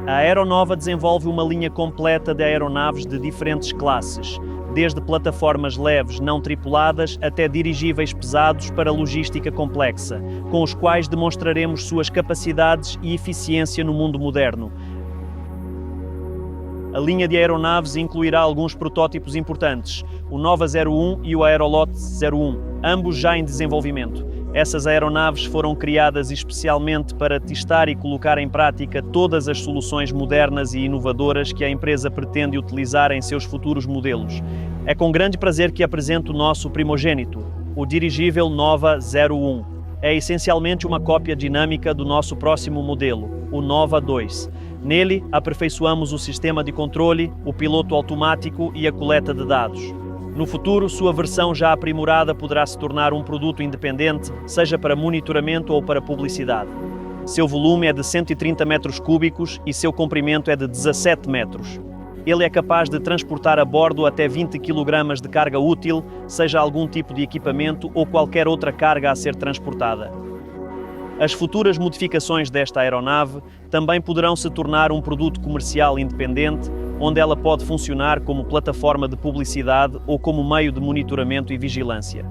A aeronova desenvolve uma linha completa de aeronaves de diferentes classes, desde plataformas leves não tripuladas até dirigíveis pesados para logística complexa, com os quais demonstraremos suas capacidades e eficiência no mundo moderno. A linha de aeronaves incluirá alguns protótipos importantes, o Nova 01 e o Aerolot 01, ambos já em desenvolvimento. Essas aeronaves foram criadas especialmente para testar e colocar em prática todas as soluções modernas e inovadoras que a empresa pretende utilizar em seus futuros modelos. É com grande prazer que apresento o nosso primogênito, o dirigível Nova 01. É essencialmente uma cópia dinâmica do nosso próximo modelo, o Nova 2. Nele, aperfeiçoamos o sistema de controle, o piloto automático e a coleta de dados. No futuro, sua versão já aprimorada poderá se tornar um produto independente, seja para monitoramento ou para publicidade. Seu volume é de 130 metros cúbicos e seu comprimento é de 17 metros. Ele é capaz de transportar a bordo até 20 kg de carga útil, seja algum tipo de equipamento ou qualquer outra carga a ser transportada. As futuras modificações desta aeronave também poderão se tornar um produto comercial independente, onde ela pode funcionar como plataforma de publicidade ou como meio de monitoramento e vigilância.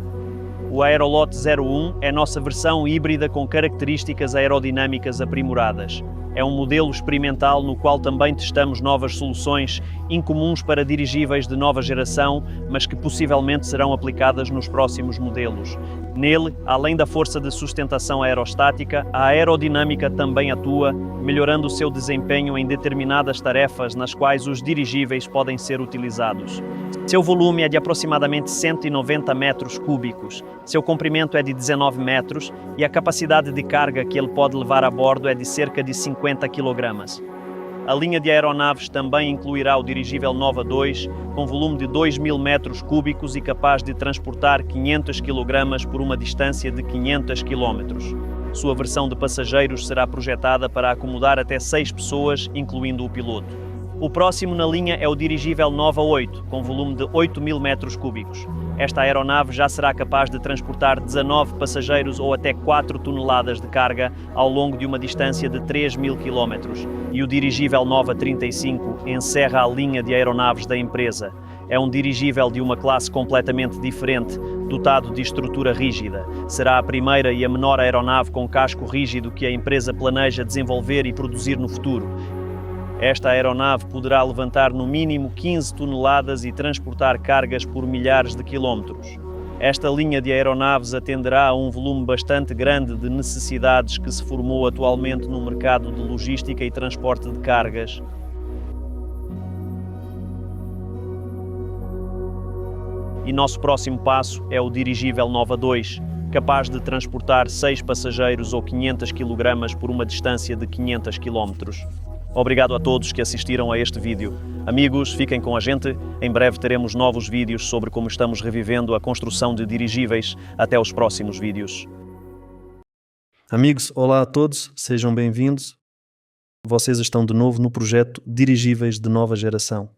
O Aerolot 01 é nossa versão híbrida com características aerodinâmicas aprimoradas. É um modelo experimental no qual também testamos novas soluções incomuns para dirigíveis de nova geração, mas que possivelmente serão aplicadas nos próximos modelos. Nele, além da força de sustentação aerostática, a aerodinâmica também atua, melhorando o seu desempenho em determinadas tarefas nas quais os dirigíveis podem ser utilizados. Seu volume é de aproximadamente 190 metros cúbicos, seu comprimento é de 19 metros e a capacidade de carga que ele pode levar a bordo é de cerca de 50 kg. A linha de aeronaves também incluirá o dirigível Nova 2, com volume de 2.000 metros cúbicos e capaz de transportar 500 kg por uma distância de 500 km. Sua versão de passageiros será projetada para acomodar até 6 pessoas, incluindo o piloto. O próximo na linha é o dirigível Nova 8, com volume de 8.000 metros cúbicos. Esta aeronave já será capaz de transportar 19 passageiros ou até 4 toneladas de carga ao longo de uma distância de 3.000 km. E o dirigível Nova 35 encerra a linha de aeronaves da empresa. É um dirigível de uma classe completamente diferente, dotado de estrutura rígida. Será a primeira e a menor aeronave com casco rígido que a empresa planeja desenvolver e produzir no futuro. Esta aeronave poderá levantar no mínimo 15 toneladas e transportar cargas por milhares de quilómetros. Esta linha de aeronaves atenderá a um volume bastante grande de necessidades que se formou atualmente no mercado de logística e transporte de cargas. E nosso próximo passo é o dirigível Nova 2, capaz de transportar 6 passageiros ou 500 kg por uma distância de 500 km. Obrigado a todos que assistiram a este vídeo. Amigos, fiquem com a gente. Em breve teremos novos vídeos sobre como estamos revivendo a construção de dirigíveis. Até os próximos vídeos. Amigos, olá a todos, sejam bem-vindos. Vocês estão de novo no projeto Dirigíveis de Nova Geração.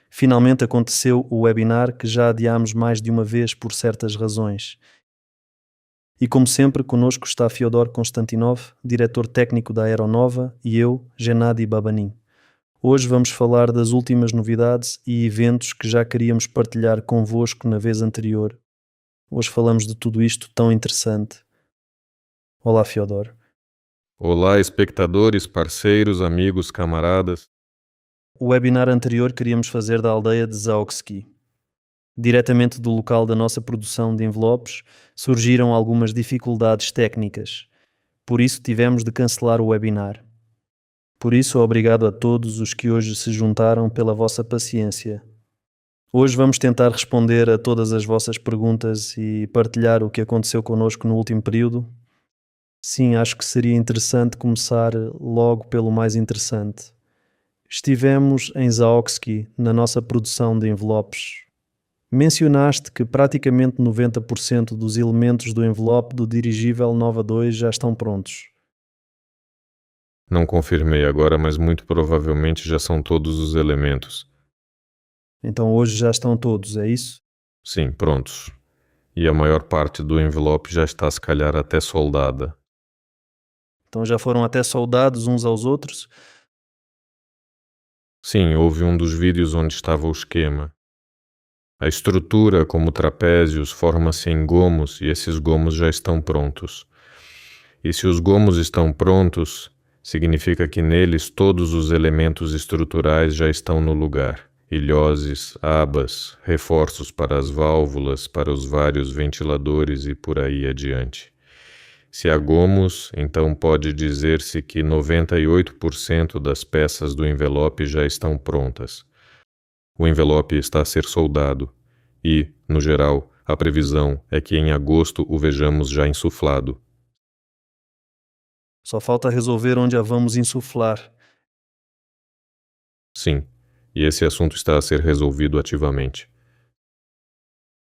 Finalmente aconteceu o webinar que já adiámos mais de uma vez por certas razões. E como sempre, connosco está Fyodor Konstantinov, diretor técnico da Aeronova, e eu, Gennady Babanin. Hoje vamos falar das últimas novidades e eventos que já queríamos partilhar convosco na vez anterior. Hoje falamos de tudo isto tão interessante. Olá, Fyodor. Olá, espectadores, parceiros, amigos, camaradas. O webinar anterior queríamos fazer da aldeia de Zauksky. Diretamente do local da nossa produção de envelopes, surgiram algumas dificuldades técnicas. Por isso tivemos de cancelar o webinar. Por isso, obrigado a todos os que hoje se juntaram pela vossa paciência. Hoje vamos tentar responder a todas as vossas perguntas e partilhar o que aconteceu connosco no último período. Sim, acho que seria interessante começar logo pelo mais interessante. Estivemos em Zauksky, na nossa produção de envelopes. Mencionaste que praticamente 90% dos elementos do envelope do dirigível Nova 2 já estão prontos. Não confirmei agora, mas muito provavelmente já são todos os elementos. Então hoje já estão todos, é isso? Sim, prontos. E a maior parte do envelope já está, se calhar, até soldada. Então já foram até soldados uns aos outros? Sim, houve um dos vídeos onde estava o esquema. A estrutura, como trapézios, forma-se em gomos e esses gomos já estão prontos. E se os gomos estão prontos, significa que neles todos os elementos estruturais já estão no lugar. Ilhoses, abas, reforços para as válvulas, para os vários ventiladores e por aí adiante. Se há gomos, então pode dizer-se que 98% das peças do envelope já estão prontas. O envelope está a ser soldado e, no geral, a previsão é que em agosto o vejamos já insuflado. Só falta resolver onde a vamos insuflar. Sim, e esse assunto está a ser resolvido ativamente.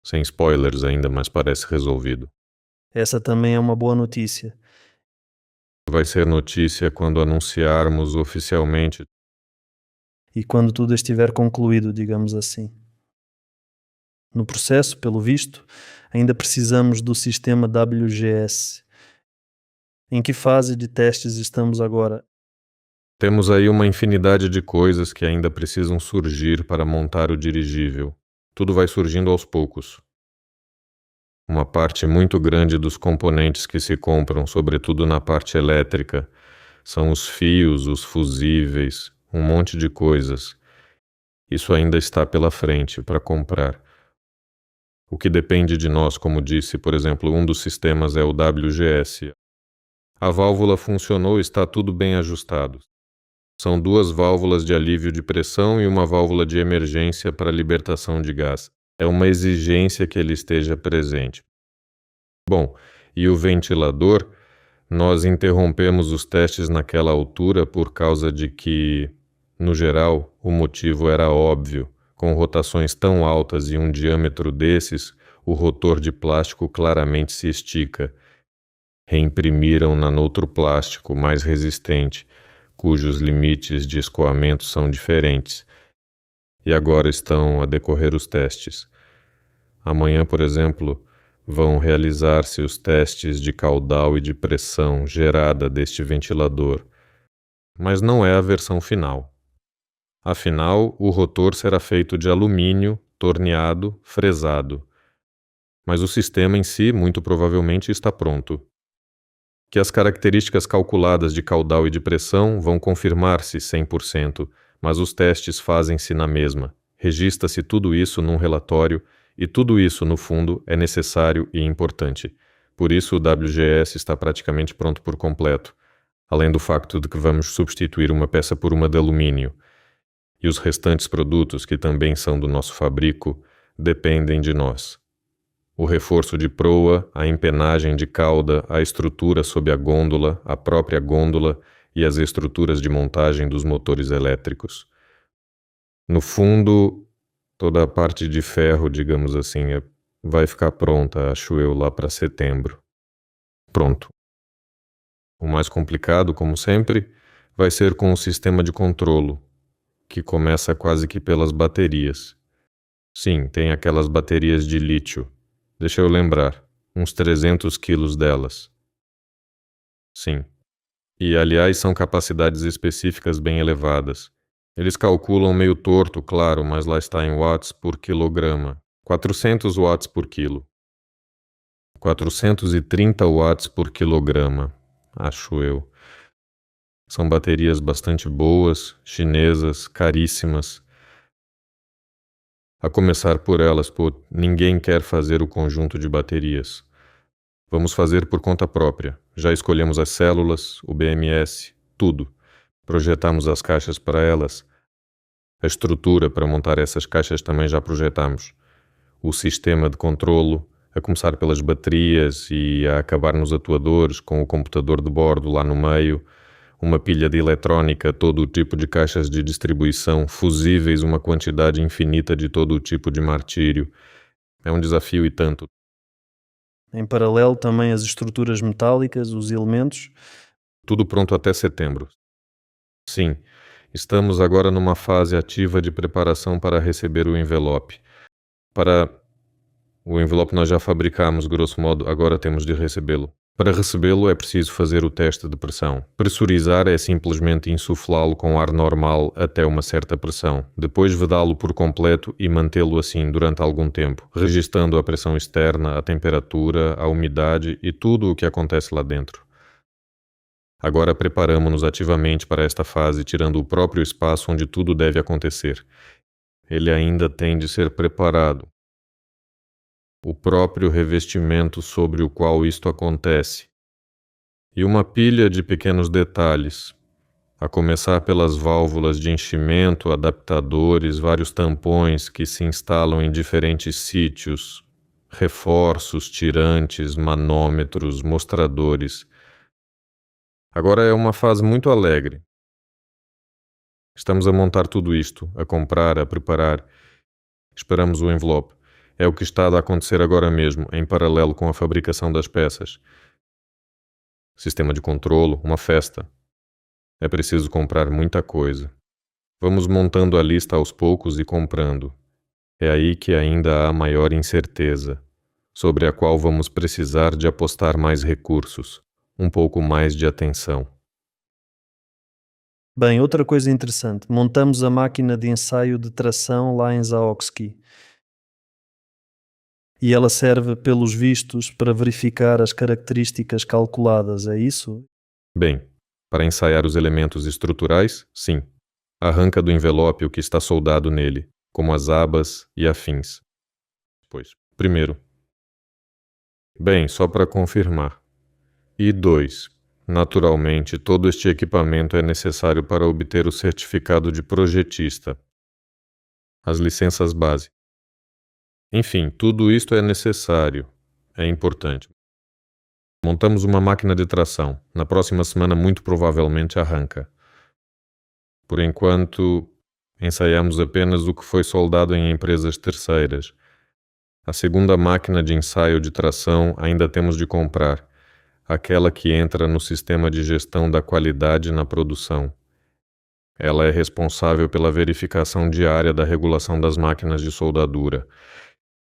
Sem spoilers ainda, mas parece resolvido. Essa também é uma boa notícia. Vai ser notícia quando anunciarmos oficialmente. E quando tudo estiver concluído, digamos assim. No processo, pelo visto, ainda precisamos do sistema WGS. Em que fase de testes estamos agora? Temos aí uma infinidade de coisas que ainda precisam surgir para montar o dirigível. Tudo vai surgindo aos poucos. Uma parte muito grande dos componentes que se compram, sobretudo na parte elétrica, são os fios, os fusíveis, um monte de coisas. Isso ainda está pela frente para comprar. O que depende de nós, como disse, por exemplo, um dos sistemas é o WGS. A válvula funcionou e está tudo bem ajustado. São duas válvulas de alívio de pressão e uma válvula de emergência para libertação de gás. É uma exigência que ele esteja presente. Bom, e o ventilador, nós interrompemos os testes naquela altura por causa de que, no geral, o motivo era óbvio. Com rotações tão altas e um diâmetro desses, o rotor de plástico claramente se estica. Reimprimiram nanotroplástico mais resistente, cujos limites de escoamento são diferentes. E agora estão a decorrer os testes. Amanhã, por exemplo, vão realizar-se os testes de caudal e de pressão gerada deste ventilador. Mas não é a versão final. Afinal, o rotor será feito de alumínio, torneado, fresado. Mas o sistema em si, muito provavelmente, está pronto. Que as características calculadas de caudal e de pressão vão confirmar-se 100%, mas os testes fazem-se na mesma. Registra-se tudo isso num relatório e tudo isso, no fundo, é necessário e importante. Por isso o WGS está praticamente pronto por completo, além do facto de que vamos substituir uma peça por uma de alumínio. E os restantes produtos, que também são do nosso fabrico, dependem de nós. O reforço de proa, a empenagem de cauda, a estrutura sob a gôndola, a própria gôndola e as estruturas de montagem dos motores elétricos. No fundo, toda a parte de ferro, digamos assim, vai ficar pronta, acho eu, lá para setembro. Pronto. O mais complicado, como sempre, vai ser com o sistema de controlo, que começa quase que pelas baterias. Sim, tem aquelas baterias de lítio. Deixa eu lembrar, uns 300 quilos delas. Sim. E, aliás, são capacidades específicas bem elevadas. Eles calculam meio torto, claro, mas lá está em watts por quilograma. 400 watts por quilo. 430 watts por quilograma, acho eu. São baterias bastante boas, chinesas, caríssimas. A começar por elas, ninguém quer fazer o conjunto de baterias. Vamos fazer por conta própria. Já escolhemos as células, o BMS, tudo. Projetamos as caixas para elas. A estrutura para montar essas caixas também já projetamos. O sistema de controlo, a começar pelas baterias e a acabar nos atuadores, com o computador de bordo lá no meio, uma pilha de eletrónica, todo o tipo de caixas de distribuição, fusíveis, uma quantidade infinita de todo o tipo de martírio. É um desafio e tanto. Em paralelo também as estruturas metálicas, os elementos. Tudo pronto até setembro. Sim, estamos agora numa fase ativa de preparação para receber o envelope. O envelope nós já fabricamos, grosso modo, agora temos de recebê-lo. Para recebê-lo é preciso fazer o teste de pressão. Pressurizar é simplesmente insuflá-lo com ar normal até uma certa pressão, depois vedá-lo por completo e mantê-lo assim durante algum tempo, registando a pressão externa, a temperatura, a umidade e tudo o que acontece lá dentro. Agora preparamo-nos ativamente para esta fase, tirando o próprio espaço onde tudo deve acontecer. Ele ainda tem de ser preparado. O próprio revestimento sobre o qual isto acontece, e uma pilha de pequenos detalhes, a começar pelas válvulas de enchimento, adaptadores, vários tampões que se instalam em diferentes sítios, reforços, tirantes, manômetros, mostradores. Agora é uma fase muito alegre. Estamos a montar tudo isto, a comprar, a preparar. Esperamos o envelope. É o que está a acontecer agora mesmo, em paralelo com a fabricação das peças. Sistema de controlo, uma festa. É preciso comprar muita coisa. Vamos montando a lista aos poucos e comprando. É aí que ainda há maior incerteza, sobre a qual vamos precisar de apostar mais recursos, um pouco mais de atenção. Bem, outra coisa interessante, montamos a máquina de ensaio de tração lá em Zaoksky. E ela serve, pelos vistos, para verificar as características calculadas, é isso? Bem, para ensaiar os elementos estruturais, sim. Arranca do envelope o que está soldado nele, como as abas e afins. Pois, primeiro. Bem, só para confirmar. E 2. Naturalmente, todo este equipamento é necessário para obter o certificado de projetista. As licenças base. Enfim, tudo isto é necessário. É importante. Montamos uma máquina de tração. Na próxima semana, muito provavelmente, arranca. Por enquanto, ensaiamos apenas o que foi soldado em empresas terceiras. A segunda máquina de ensaio de tração ainda temos de comprar. Aquela que entra no sistema de gestão da qualidade na produção. Ela é responsável pela verificação diária da regulação das máquinas de soldadura.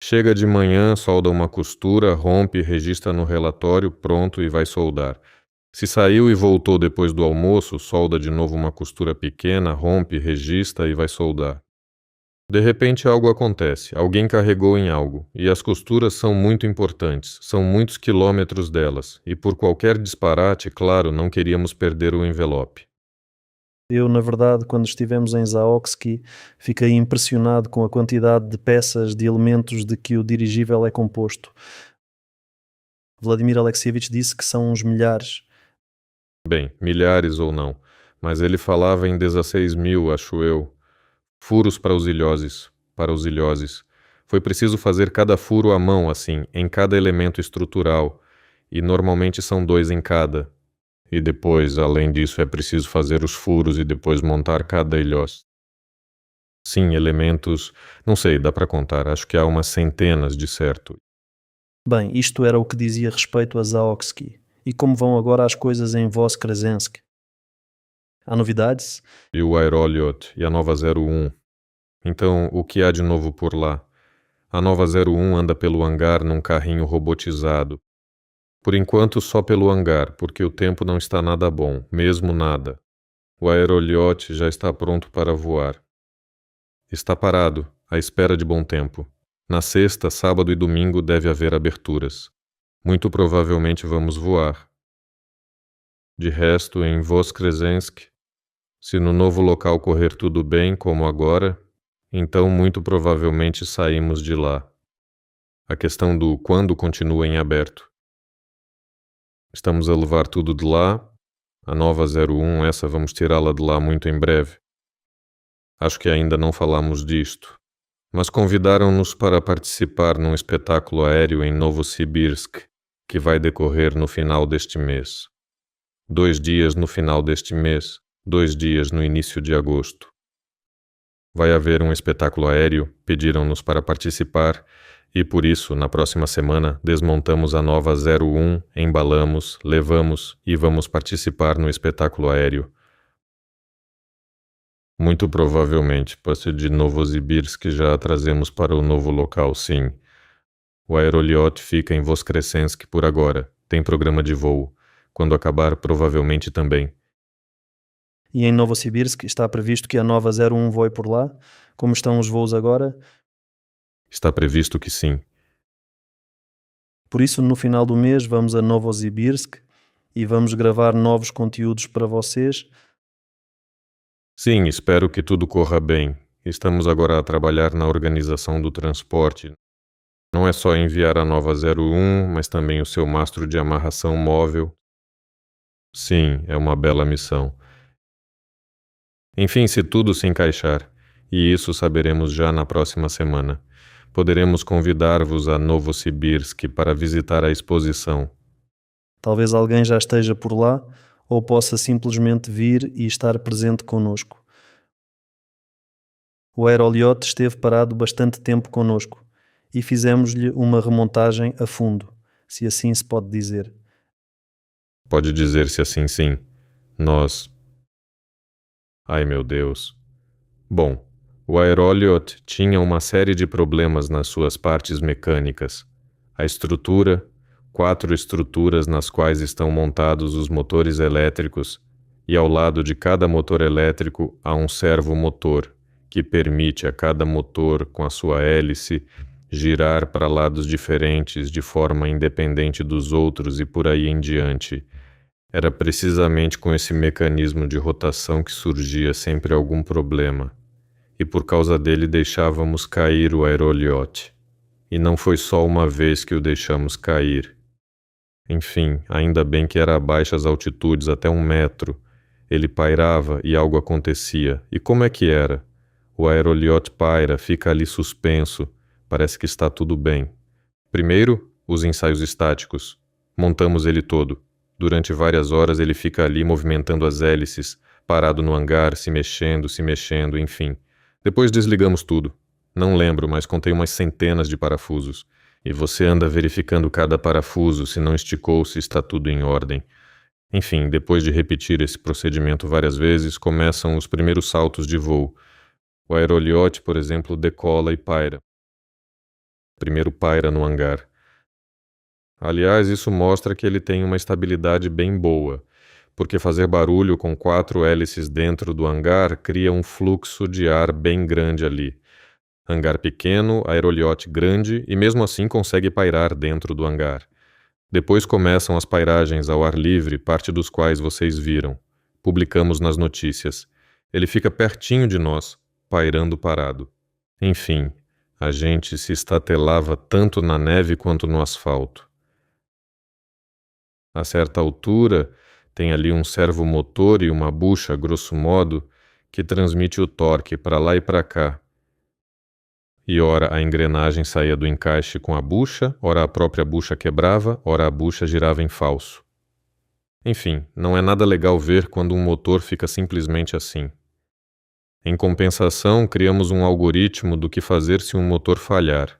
Chega de manhã, solda uma costura, rompe, registra no relatório, pronto e vai soldar. Se saiu e voltou depois do almoço, solda de novo uma costura pequena, rompe, registra e vai soldar. De repente algo acontece, alguém carregou em algo, e as costuras são muito importantes, são muitos quilômetros delas, e por qualquer disparate, claro, não queríamos perder o envelope. Eu, na verdade, quando estivemos em Zaoksky, fiquei impressionado com a quantidade de peças, de elementos de que o dirigível é composto. Vladimir Alexievich disse que são uns milhares. Bem, milhares ou não, mas ele falava em 16.000, acho eu. Furos para os ilhoses. Foi preciso fazer cada furo à mão, assim, em cada elemento estrutural, e normalmente são 2 em cada. E depois, além disso, é preciso fazer os furos e depois montar cada ilhós. Sim, elementos, não sei, dá para contar, acho que há umas centenas de certo. Bem, isto era o que dizia respeito a Zaoksky. E como vão agora as coisas em Voskresensk? Há novidades? E o Aeroliot e a nova 01. Então, o que há de novo por lá? A nova 01 anda pelo hangar num carrinho robotizado. Por enquanto só pelo hangar, porque o tempo não está nada bom, mesmo nada. O Aeroliot já está pronto para voar. Está parado, à espera de bom tempo. Na sexta, sábado e domingo deve haver aberturas. Muito provavelmente vamos voar. De resto, em Voskresensk, se no novo local correr tudo bem, como agora, então muito provavelmente saímos de lá. A questão do quando continua em aberto. Estamos a levar tudo de lá. A nova 01, essa vamos tirá-la de lá muito em breve. Acho que ainda não falamos disto. Mas convidaram-nos para participar num espetáculo aéreo em Novosibirsk, que vai decorrer no final deste mês. 2 dias no final deste mês, 2 dias no início de agosto. Vai haver um espetáculo aéreo, pediram-nos para participar, e por isso, na próxima semana, desmontamos a nova 01, embalamos, levamos e vamos participar no espetáculo aéreo. Muito provavelmente, passe de Novosibirsk já a trazemos para o novo local, sim. O Aeroliot fica em Voskresensk por agora, Tem programa de voo. Quando acabar, provavelmente também. E em Novosibirsk está previsto que a nova 01 voe por lá? Como estão os voos agora? Está previsto que sim. Por isso, no final do mês, vamos a Novosibirsk e vamos gravar novos conteúdos para vocês. Sim, espero que tudo corra bem. Estamos agora a trabalhar na organização do transporte. Não é só enviar a nova 01, mas também o seu mastro de amarração móvel. Sim, é uma bela missão. Enfim, se tudo se encaixar, e isso saberemos já na próxima semana, poderemos convidar-vos a Novosibirsk para visitar a exposição. Talvez alguém já esteja por lá ou possa simplesmente vir e estar presente connosco. O aeroliote esteve parado bastante tempo connosco e fizemos-lhe uma remontagem a fundo, se assim se pode dizer. Pode dizer-se assim, sim. Nós... Ai, meu Deus. Bom, o aeroliot tinha uma série de problemas nas suas partes mecânicas. A estrutura, 4 estruturas nas quais estão montados os motores elétricos, e ao lado de cada motor elétrico há um servomotor, que permite a cada motor, com a sua hélice, girar para lados diferentes de forma independente dos outros e por aí em diante. Era precisamente com esse mecanismo de rotação que surgia sempre algum problema, e por causa dele deixávamos cair o aeroliote. E não foi só uma vez que o deixamos cair. Enfim, ainda bem que era a baixas altitudes, até 1 metro. Ele pairava e algo acontecia. E como é que era? O aeroliote paira, fica ali suspenso, parece que está tudo bem. Primeiro, os ensaios estáticos. Montamos ele todo. Durante várias horas ele fica ali movimentando as hélices, parado no hangar, se mexendo, enfim. Depois desligamos tudo. Não lembro, mas contei umas centenas de parafusos. E você anda verificando cada parafuso, se não esticou, se está tudo em ordem. Enfim, depois de repetir esse procedimento várias vezes, começam os primeiros saltos de voo. O aeroliote, por exemplo, decola e paira. Primeiro paira no hangar. Aliás, isso mostra que ele tem uma estabilidade bem boa, porque fazer barulho com 4 hélices dentro do hangar cria um fluxo de ar bem grande ali. Hangar pequeno, aeroliote grande e mesmo assim consegue pairar dentro do hangar. Depois começam as pairagens ao ar livre, parte dos quais vocês viram. Publicamos nas notícias. Ele fica pertinho de nós, pairando parado. Enfim, a gente se estatelava tanto na neve quanto no asfalto. A certa altura, tem ali um servomotor e uma bucha, grosso modo, que transmite o torque para lá e para cá. E ora a engrenagem saía do encaixe com a bucha, ora a própria bucha quebrava, ora a bucha girava em falso. Enfim, não é nada legal ver quando um motor fica simplesmente assim. Em compensação, criamos um algoritmo do que fazer se um motor falhar.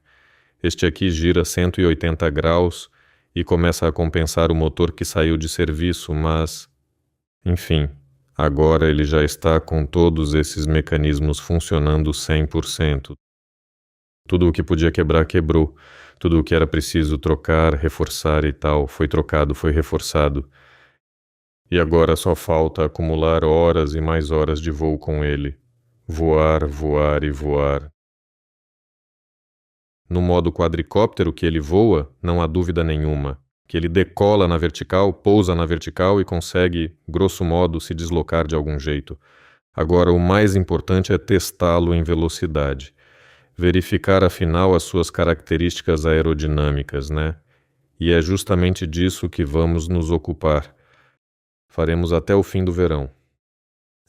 Este aqui gira 180 graus e começa a compensar o motor que saiu de serviço, mas... Enfim, agora ele já está com todos esses mecanismos funcionando 100%. Tudo o que podia quebrar, quebrou. Tudo o que era preciso trocar, reforçar e tal, foi trocado, foi reforçado. E agora só falta acumular horas e mais horas de voo com ele. Voar, voar e voar. No modo quadricóptero que ele voa, não há dúvida nenhuma, que ele decola na vertical, pousa na vertical e consegue, grosso modo, se deslocar de algum jeito. Agora, o mais importante é testá-lo em velocidade. Verificar, afinal, as suas características aerodinâmicas, né? E é justamente disso que vamos nos ocupar. Faremos até o fim do verão.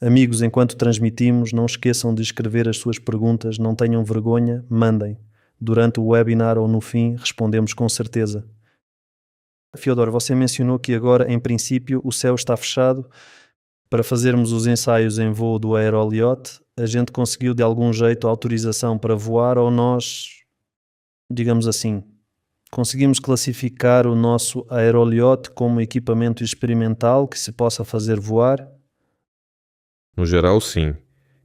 Amigos, enquanto transmitimos, não esqueçam de escrever as suas perguntas, não tenham vergonha, mandem. Durante o webinar ou no fim, respondemos com certeza. Fiodor, você mencionou que agora, em princípio, o céu está fechado. Para fazermos os ensaios em voo do aeroliote, a gente conseguiu de algum jeito a autorização para voar ou nós, digamos assim, conseguimos classificar o nosso aeroliote como equipamento experimental que se possa fazer voar? No geral, sim.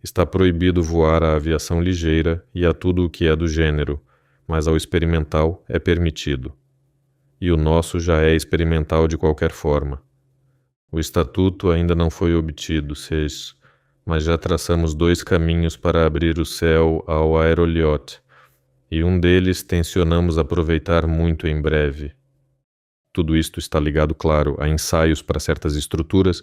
Está proibido voar à aviação ligeira e a tudo o que é do gênero, mas ao experimental é permitido. e o nosso já é experimental de qualquer forma. O estatuto ainda não foi obtido, mas já traçamos 2 caminhos para abrir o céu ao aeroliote, e um deles tencionamos aproveitar muito em breve. Tudo isto está ligado, claro, a ensaios para certas estruturas.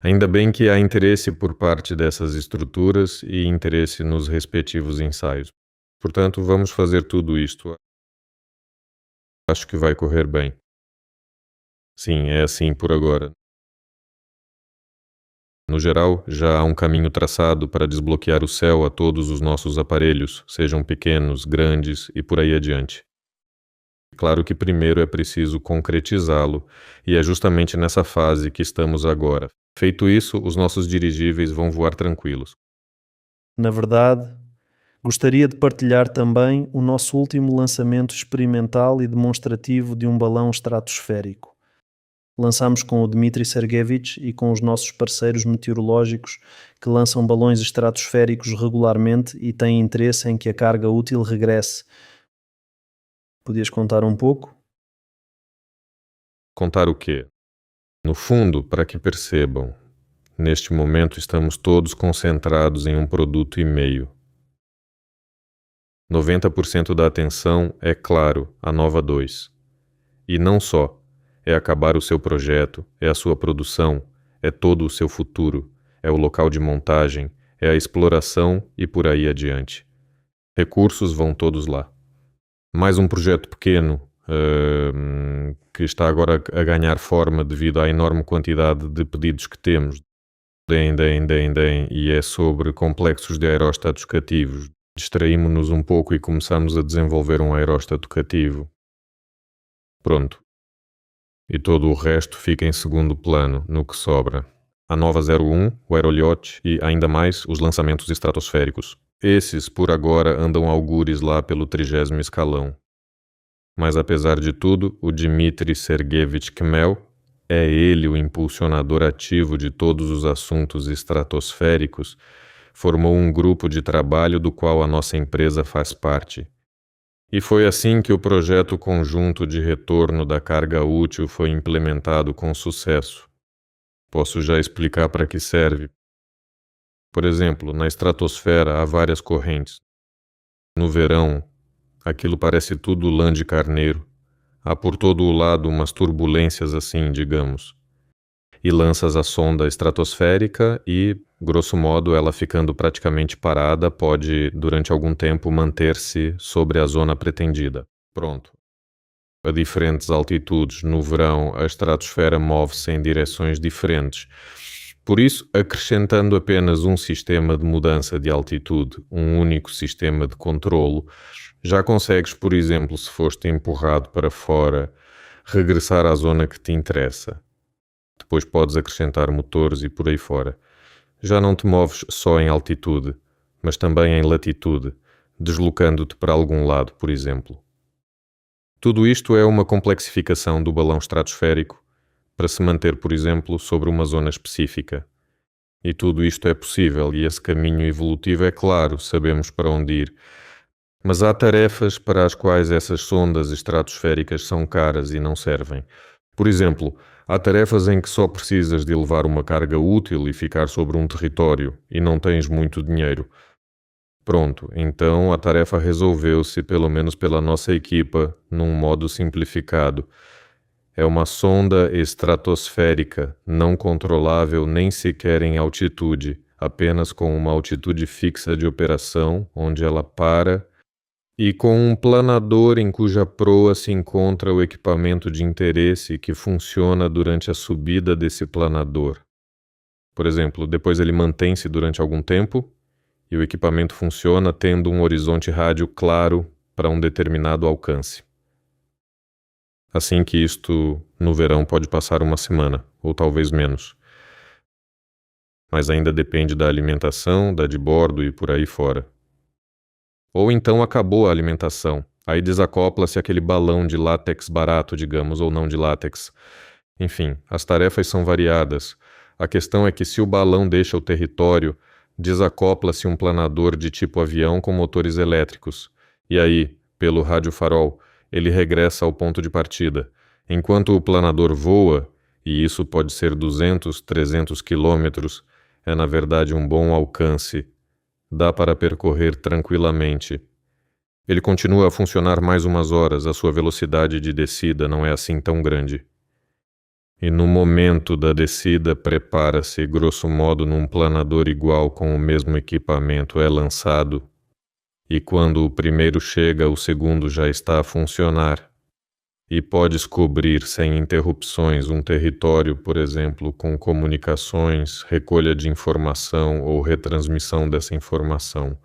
Ainda bem que há interesse por parte dessas estruturas e interesse nos respectivos ensaios. Portanto, vamos fazer tudo isto. Acho que vai correr bem. Sim, é assim por agora. No geral, já há um caminho traçado para desbloquear o céu a todos os nossos aparelhos, sejam pequenos, grandes e por aí adiante. Claro que primeiro é preciso concretizá-lo, e é justamente nessa fase que estamos agora. Feito isso, os nossos dirigíveis vão voar tranquilos. Na verdade, gostaria de partilhar também o nosso último lançamento experimental e demonstrativo de um balão estratosférico. Lançámos com o Dmitry Sergeyevich e com os nossos parceiros meteorológicos que lançam balões estratosféricos regularmente e têm interesse em que a carga útil regresse. Podias contar um pouco? Contar o quê? No fundo, para que percebam, neste momento estamos todos concentrados em um produto e meio. 90% da atenção é, claro, a Nova 2. E não só. É acabar o seu projeto, é a sua produção, é todo o seu futuro, é o local de montagem, é a exploração e por aí adiante. Recursos vão todos lá. Mais um projeto pequeno, que está agora a ganhar forma devido à enorme quantidade de pedidos que temos. E é sobre complexos de aeróstatos cativos. Distraímos-nos um pouco e começamos a desenvolver um aeróstato cativo. Pronto. E todo o resto fica em segundo plano, no que sobra. A Nova 01, o aeroliote e, ainda mais, os lançamentos estratosféricos. Esses, por agora, andam algures lá pelo 30º escalão. Mas, apesar de tudo, o Dmitry Sergeyevich Kmel é ele o impulsionador ativo de todos os assuntos estratosféricos, formou um grupo de trabalho do qual a nossa empresa faz parte. E foi assim que o projeto conjunto de retorno da carga útil foi implementado com sucesso. Posso já explicar para que serve. Por exemplo, na estratosfera há várias correntes. No verão, aquilo parece tudo lã de carneiro. Há por todo o lado umas turbulências assim, digamos. E lanças a sonda estratosférica e, grosso modo, ela ficando praticamente parada, pode, durante algum tempo, manter-se sobre a zona pretendida. Pronto. A diferentes altitudes, no verão, a estratosfera move-se em direções diferentes. Por isso, acrescentando apenas um sistema de mudança de altitude, um único sistema de controlo, já consegues, por exemplo, se foste empurrado para fora, regressar à zona que te interessa. Depois podes acrescentar motores e por aí fora. Já não te moves só em altitude, mas também em latitude, deslocando-te para algum lado, por exemplo. Tudo isto é uma complexificação do balão estratosférico para se manter, por exemplo, sobre uma zona específica. E tudo isto é possível e esse caminho evolutivo é claro, sabemos para onde ir. Mas há tarefas para as quais essas sondas estratosféricas são caras e não servem. Por exemplo, há tarefas em que só precisas de levar uma carga útil e ficar sobre um território e não tens muito dinheiro. Pronto, então a tarefa resolveu-se, pelo menos pela nossa equipa, num modo simplificado. É uma sonda estratosférica, não controlável nem sequer em altitude, apenas com uma altitude fixa de operação, onde ela para, e com um planador em cuja proa se encontra o equipamento de interesse que funciona durante a subida desse planador. Por exemplo, depois ele mantém-se durante algum tempo e o equipamento funciona tendo um horizonte rádio claro para um determinado alcance. Assim que isto, no verão, pode passar uma semana, ou talvez menos. Mas ainda depende da alimentação, da de bordo e por aí fora. Ou então acabou a alimentação, aí desacopla-se aquele balão de látex barato, digamos, ou não de látex. Enfim, as tarefas são variadas. A questão é que se o balão deixa o território, desacopla-se um planador de tipo avião com motores elétricos. E aí, pelo radiofarol, ele regressa ao ponto de partida. Enquanto o planador voa, e isso pode ser 200, 300 quilômetros, é na verdade um bom alcance. Dá para percorrer tranquilamente. Ele continua a funcionar mais umas horas, a sua velocidade de descida não é assim tão grande. E no momento da descida, prepara-se, grosso modo, num planador igual com o mesmo equipamento é lançado. E quando o primeiro chega, o segundo já está a funcionar. E podes cobrir sem interrupções um território, por exemplo, com comunicações, recolha de informação ou retransmissão dessa informação.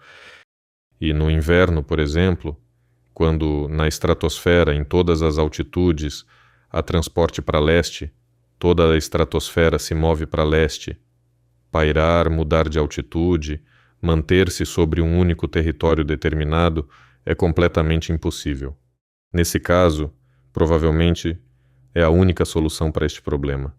E no inverno, por exemplo, quando na estratosfera, em todas as altitudes, há transporte para leste, toda a estratosfera se move para leste. Pairar, mudar de altitude, manter-se sobre um único território determinado é completamente impossível. Nesse caso, provavelmente, é a única solução para este problema.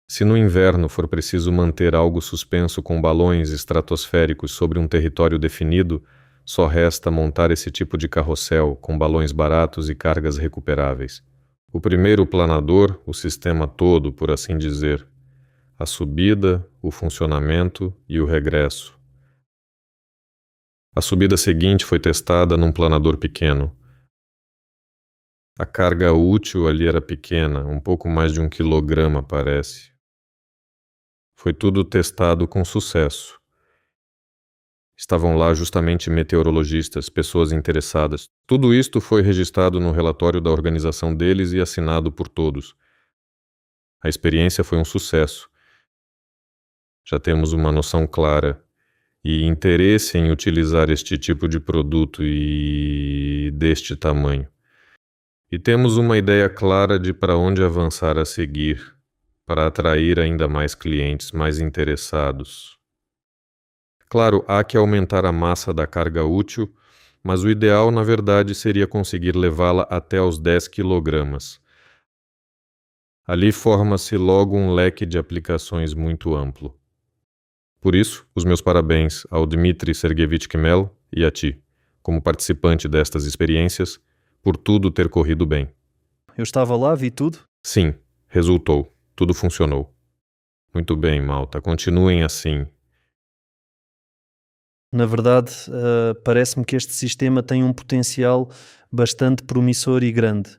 Se no inverno for preciso manter algo suspenso com balões estratosféricos sobre um território definido, só resta montar esse tipo de carrossel com balões baratos e cargas recuperáveis. O primeiro planador, o sistema todo, por assim dizer. A subida, o funcionamento e o regresso. A subida seguinte foi testada num planador pequeno. A carga útil ali era pequena, um pouco mais de 1 quilograma, parece. Foi tudo testado com sucesso. Estavam lá justamente meteorologistas, pessoas interessadas. Tudo isto foi registrado no relatório da organização deles e assinado por todos. A experiência foi um sucesso. Já temos uma noção clara e interesse em utilizar este tipo de produto e deste tamanho. E temos uma ideia clara de para onde avançar a seguir, para atrair ainda mais clientes mais interessados. Claro, há que aumentar a massa da carga útil, mas o ideal, na verdade, seria conseguir levá-la até aos 10 quilogramas. Ali forma-se logo um leque de aplicações muito amplo. Por isso, os meus parabéns ao Dmitry Sergeyevich Kmel e a ti, como participante destas experiências, por tudo ter corrido bem. Eu estava lá, vi tudo. Sim, resultou. Tudo funcionou. Muito bem, malta. Continuem assim. Na verdade, parece-me que este sistema tem um potencial bastante promissor e grande.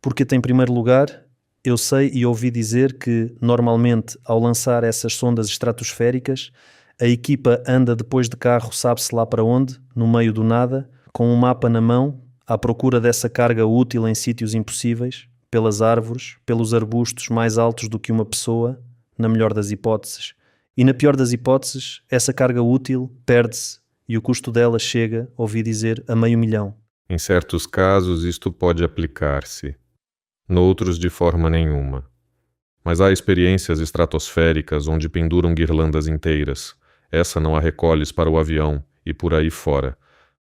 Porque, em primeiro lugar, eu sei e ouvi dizer que, normalmente, ao lançar essas sondas estratosféricas, a equipa anda depois de carro, sabe-se lá para onde, no meio do nada, com um mapa na mão, à procura dessa carga útil em sítios impossíveis, pelas árvores, pelos arbustos mais altos do que uma pessoa, na melhor das hipóteses. E na pior das hipóteses, essa carga útil perde-se e o custo dela chega, ouvi dizer, a $500.000. Em certos casos, isto pode aplicar-se. Noutros, de forma nenhuma. Mas há experiências estratosféricas onde penduram guirlandas inteiras. Essa não a recolhes para o avião e por aí fora.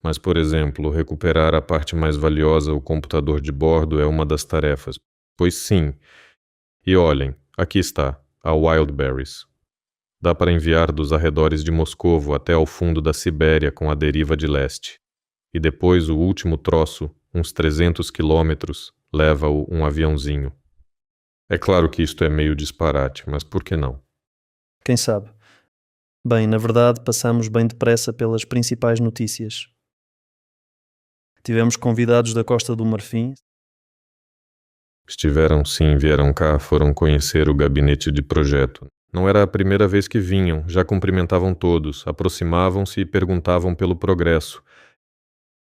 Mas, por exemplo, recuperar a parte mais valiosa, o computador de bordo, é uma das tarefas. Pois sim. E olhem, aqui está, a Wildberries. Dá para enviar dos arredores de Moscovo até ao fundo da Sibéria com a deriva de leste. E depois o último troço, uns 300 quilômetros, leva-o um aviãozinho. É claro que isto é meio disparate, mas por que não? Quem sabe? Bem, na verdade, passamos bem depressa pelas principais notícias. Tivemos convidados da Costa do Marfim. Estiveram sim, vieram cá, foram conhecer o gabinete de projeto. Não era a primeira vez que vinham, já cumprimentavam todos, aproximavam-se e perguntavam pelo progresso.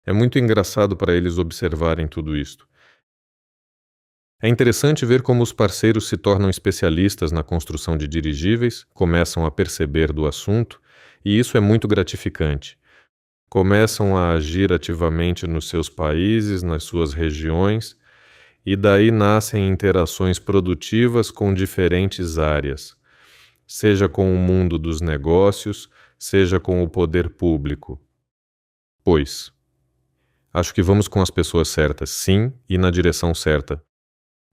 É muito engraçado para eles observarem tudo isto. É interessante ver como os parceiros se tornam especialistas na construção de dirigíveis, começam a perceber do assunto, e isso é muito gratificante. Começam a agir ativamente nos seus países, nas suas regiões, e daí nascem interações produtivas com diferentes áreas, seja com o mundo dos negócios, seja com o poder público. Pois, acho que vamos com as pessoas certas, sim, e na direção certa.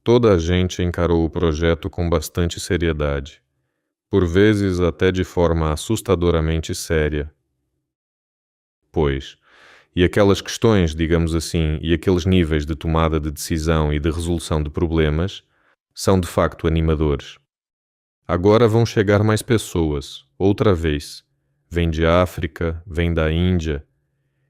Toda a gente encarou o projeto com bastante seriedade, por vezes até de forma assustadoramente séria. Pois, E aquelas questões, digamos assim, e aqueles níveis de tomada de decisão e de resolução de problemas são de facto animadores. Agora vão chegar mais pessoas, outra vez. Vêm de África, vêm da Índia,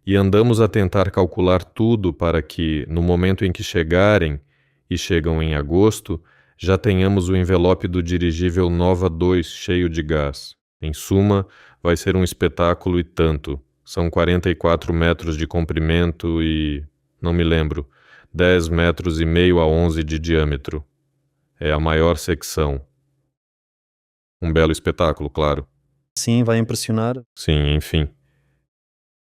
e andamos a tentar calcular tudo para que, no momento em que chegarem, e chegam em agosto, já tenhamos o envelope do dirigível Nova 2 cheio de gás. Em suma, vai ser um espetáculo e tanto. São 44 metros de comprimento e, não me lembro, 10 metros e meio a 11 de diâmetro. É a maior secção. Um belo espetáculo, claro. Sim, vai impressionar. Sim, enfim.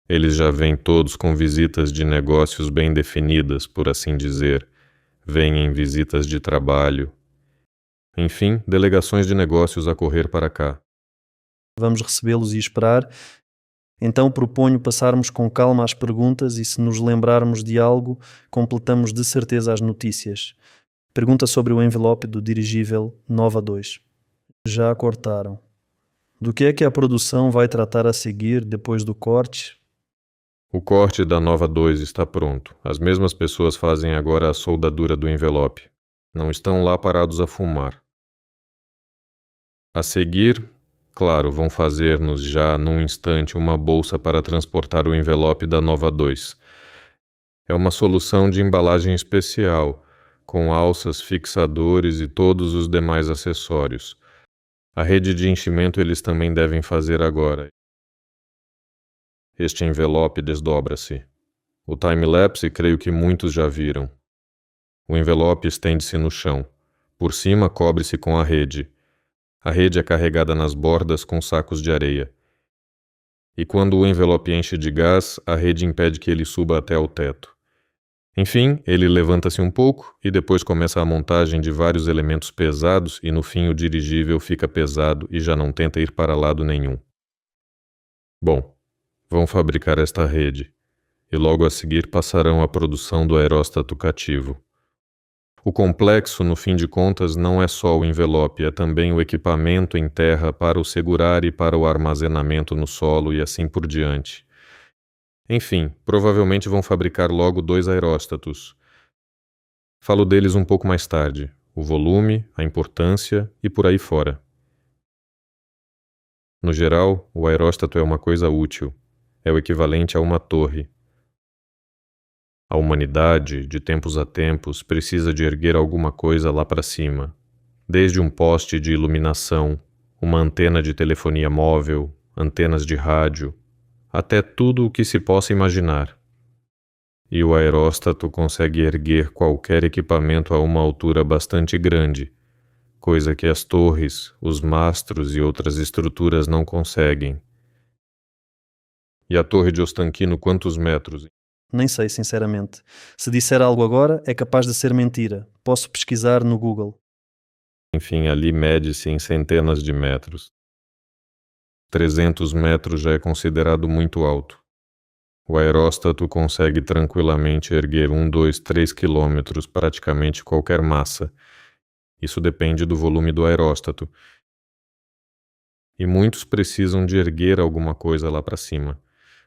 Eles já vêm todos com visitas de negócios bem definidas, por assim dizer. Vêm em visitas de trabalho. Enfim, delegações de negócios a correr para cá. Vamos recebê-los e esperar. Então proponho passarmos com calma às perguntas e, se nos lembrarmos de algo, completamos de certeza as notícias. Pergunta sobre o envelope do dirigível Nova 2. Já cortaram. Do que é que a produção vai tratar a seguir depois do corte? O corte da Nova 2 está pronto. As mesmas pessoas fazem agora a soldadura do envelope. Não estão lá parados a fumar. A seguir, claro, vão fazer-nos já num instante uma bolsa para transportar o envelope da Nova 2. É uma solução de embalagem especial, com alças, fixadores e todos os demais acessórios. A rede de enchimento eles também devem fazer agora. Este envelope desdobra-se. O time-lapse creio que muitos já viram. O envelope estende-se no chão. Por cima cobre-se com a rede. A rede é carregada nas bordas com sacos de areia. E quando o envelope enche de gás, a rede impede que ele suba até ao teto. Enfim, ele levanta-se um pouco e depois começa a montagem de vários elementos pesados e no fim o dirigível fica pesado e já não tenta ir para lado nenhum. Bom, vão fabricar esta rede e logo a seguir passarão à produção do aeróstato cativo. O complexo, no fim de contas, não é só o envelope, é também o equipamento em terra para o segurar e para o armazenamento no solo e assim por diante. Enfim, provavelmente vão fabricar logo 2 aeróstatos. Falo deles um pouco mais tarde, o volume, a importância e por aí fora. No geral, o aeróstato é uma coisa útil, é o equivalente a uma torre. A humanidade, de tempos a tempos, precisa de erguer alguma coisa lá para cima, desde um poste de iluminação, uma antena de telefonia móvel, antenas de rádio, até tudo o que se possa imaginar. E o aeróstato consegue erguer qualquer equipamento a uma altura bastante grande, coisa que as torres, os mastros e outras estruturas não conseguem. E a torre de Ostankino, quantos metros? Nem sei, sinceramente. Se disser algo agora, é capaz de ser mentira. Posso pesquisar no Google. Enfim, ali mede-se em centenas de metros. 300 metros já é considerado muito alto. O aeróstato consegue tranquilamente erguer 1, 2, 3 quilômetros praticamente qualquer massa. Isso depende do volume do aeróstato. E muitos precisam de erguer alguma coisa lá para cima.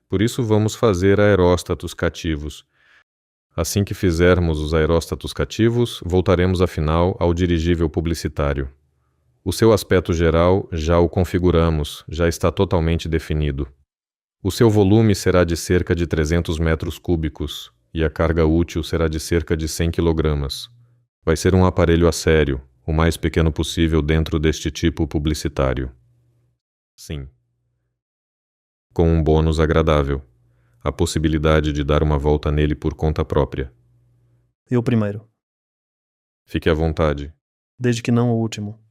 Por isso vamos fazer aeróstatos cativos. Assim que fizermos os aeróstatos cativos, voltaremos afinal ao dirigível publicitário. O seu aspecto geral já o configuramos, já está totalmente definido. O seu volume será de cerca de 300 metros cúbicos e a carga útil será de cerca de 100 kg. Vai ser um aparelho a sério, o mais pequeno possível dentro deste tipo publicitário. Sim. Com um bônus agradável, a possibilidade de dar uma volta nele por conta própria. Eu primeiro. Fique à vontade. Desde que não o último.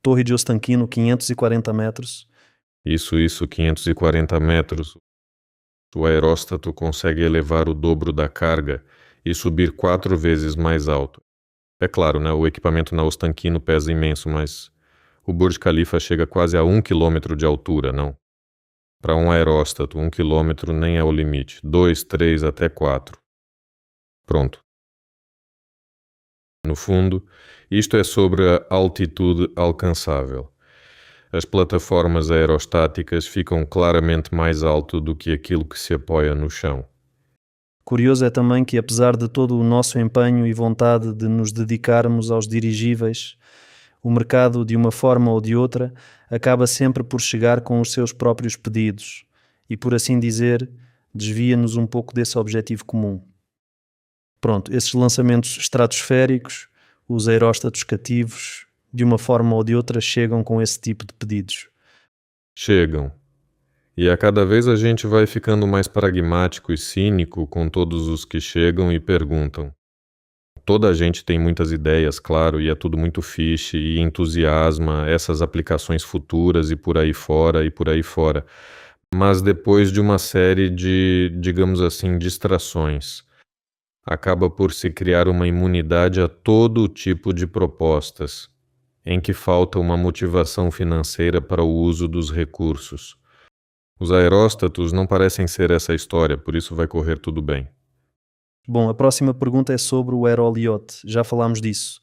Torre de Ostankino, 540 metros. Isso, 540 metros. O aeróstato consegue elevar o dobro da carga e subir 4 vezes mais alto. É claro, né? O equipamento na Ostankino pesa imenso, mas o Burj Khalifa chega quase a 1 quilômetro de altura, não? Para um aeróstato, 1 quilômetro nem é o limite. 2, 3, até 4. Pronto. No fundo, isto é sobre a altitude alcançável. As plataformas aerostáticas ficam claramente mais alto do que aquilo que se apoia no chão. Curioso é também que, apesar de todo o nosso empenho e vontade de nos dedicarmos aos dirigíveis, o mercado, de uma forma ou de outra, acaba sempre por chegar com os seus próprios pedidos e, por assim dizer, desvia-nos um pouco desse objetivo comum. Pronto, esses lançamentos estratosféricos, os aeróstatos cativos, de uma forma ou de outra, chegam com esse tipo de pedidos. Chegam. E a cada vez a gente vai ficando mais pragmático e cínico com todos os que chegam e perguntam. Toda a gente tem muitas ideias, claro, e é tudo muito fixe e entusiasma essas aplicações futuras e por aí fora e por aí fora. Mas depois de uma série de, digamos assim, distrações, acaba por se criar uma imunidade a todo tipo de propostas, em que falta uma motivação financeira para o uso dos recursos. Os aeróstatos não parecem ser essa história, por isso vai correr tudo bem. Bom, a próxima pergunta é sobre o aeroliote. Já falámos disso.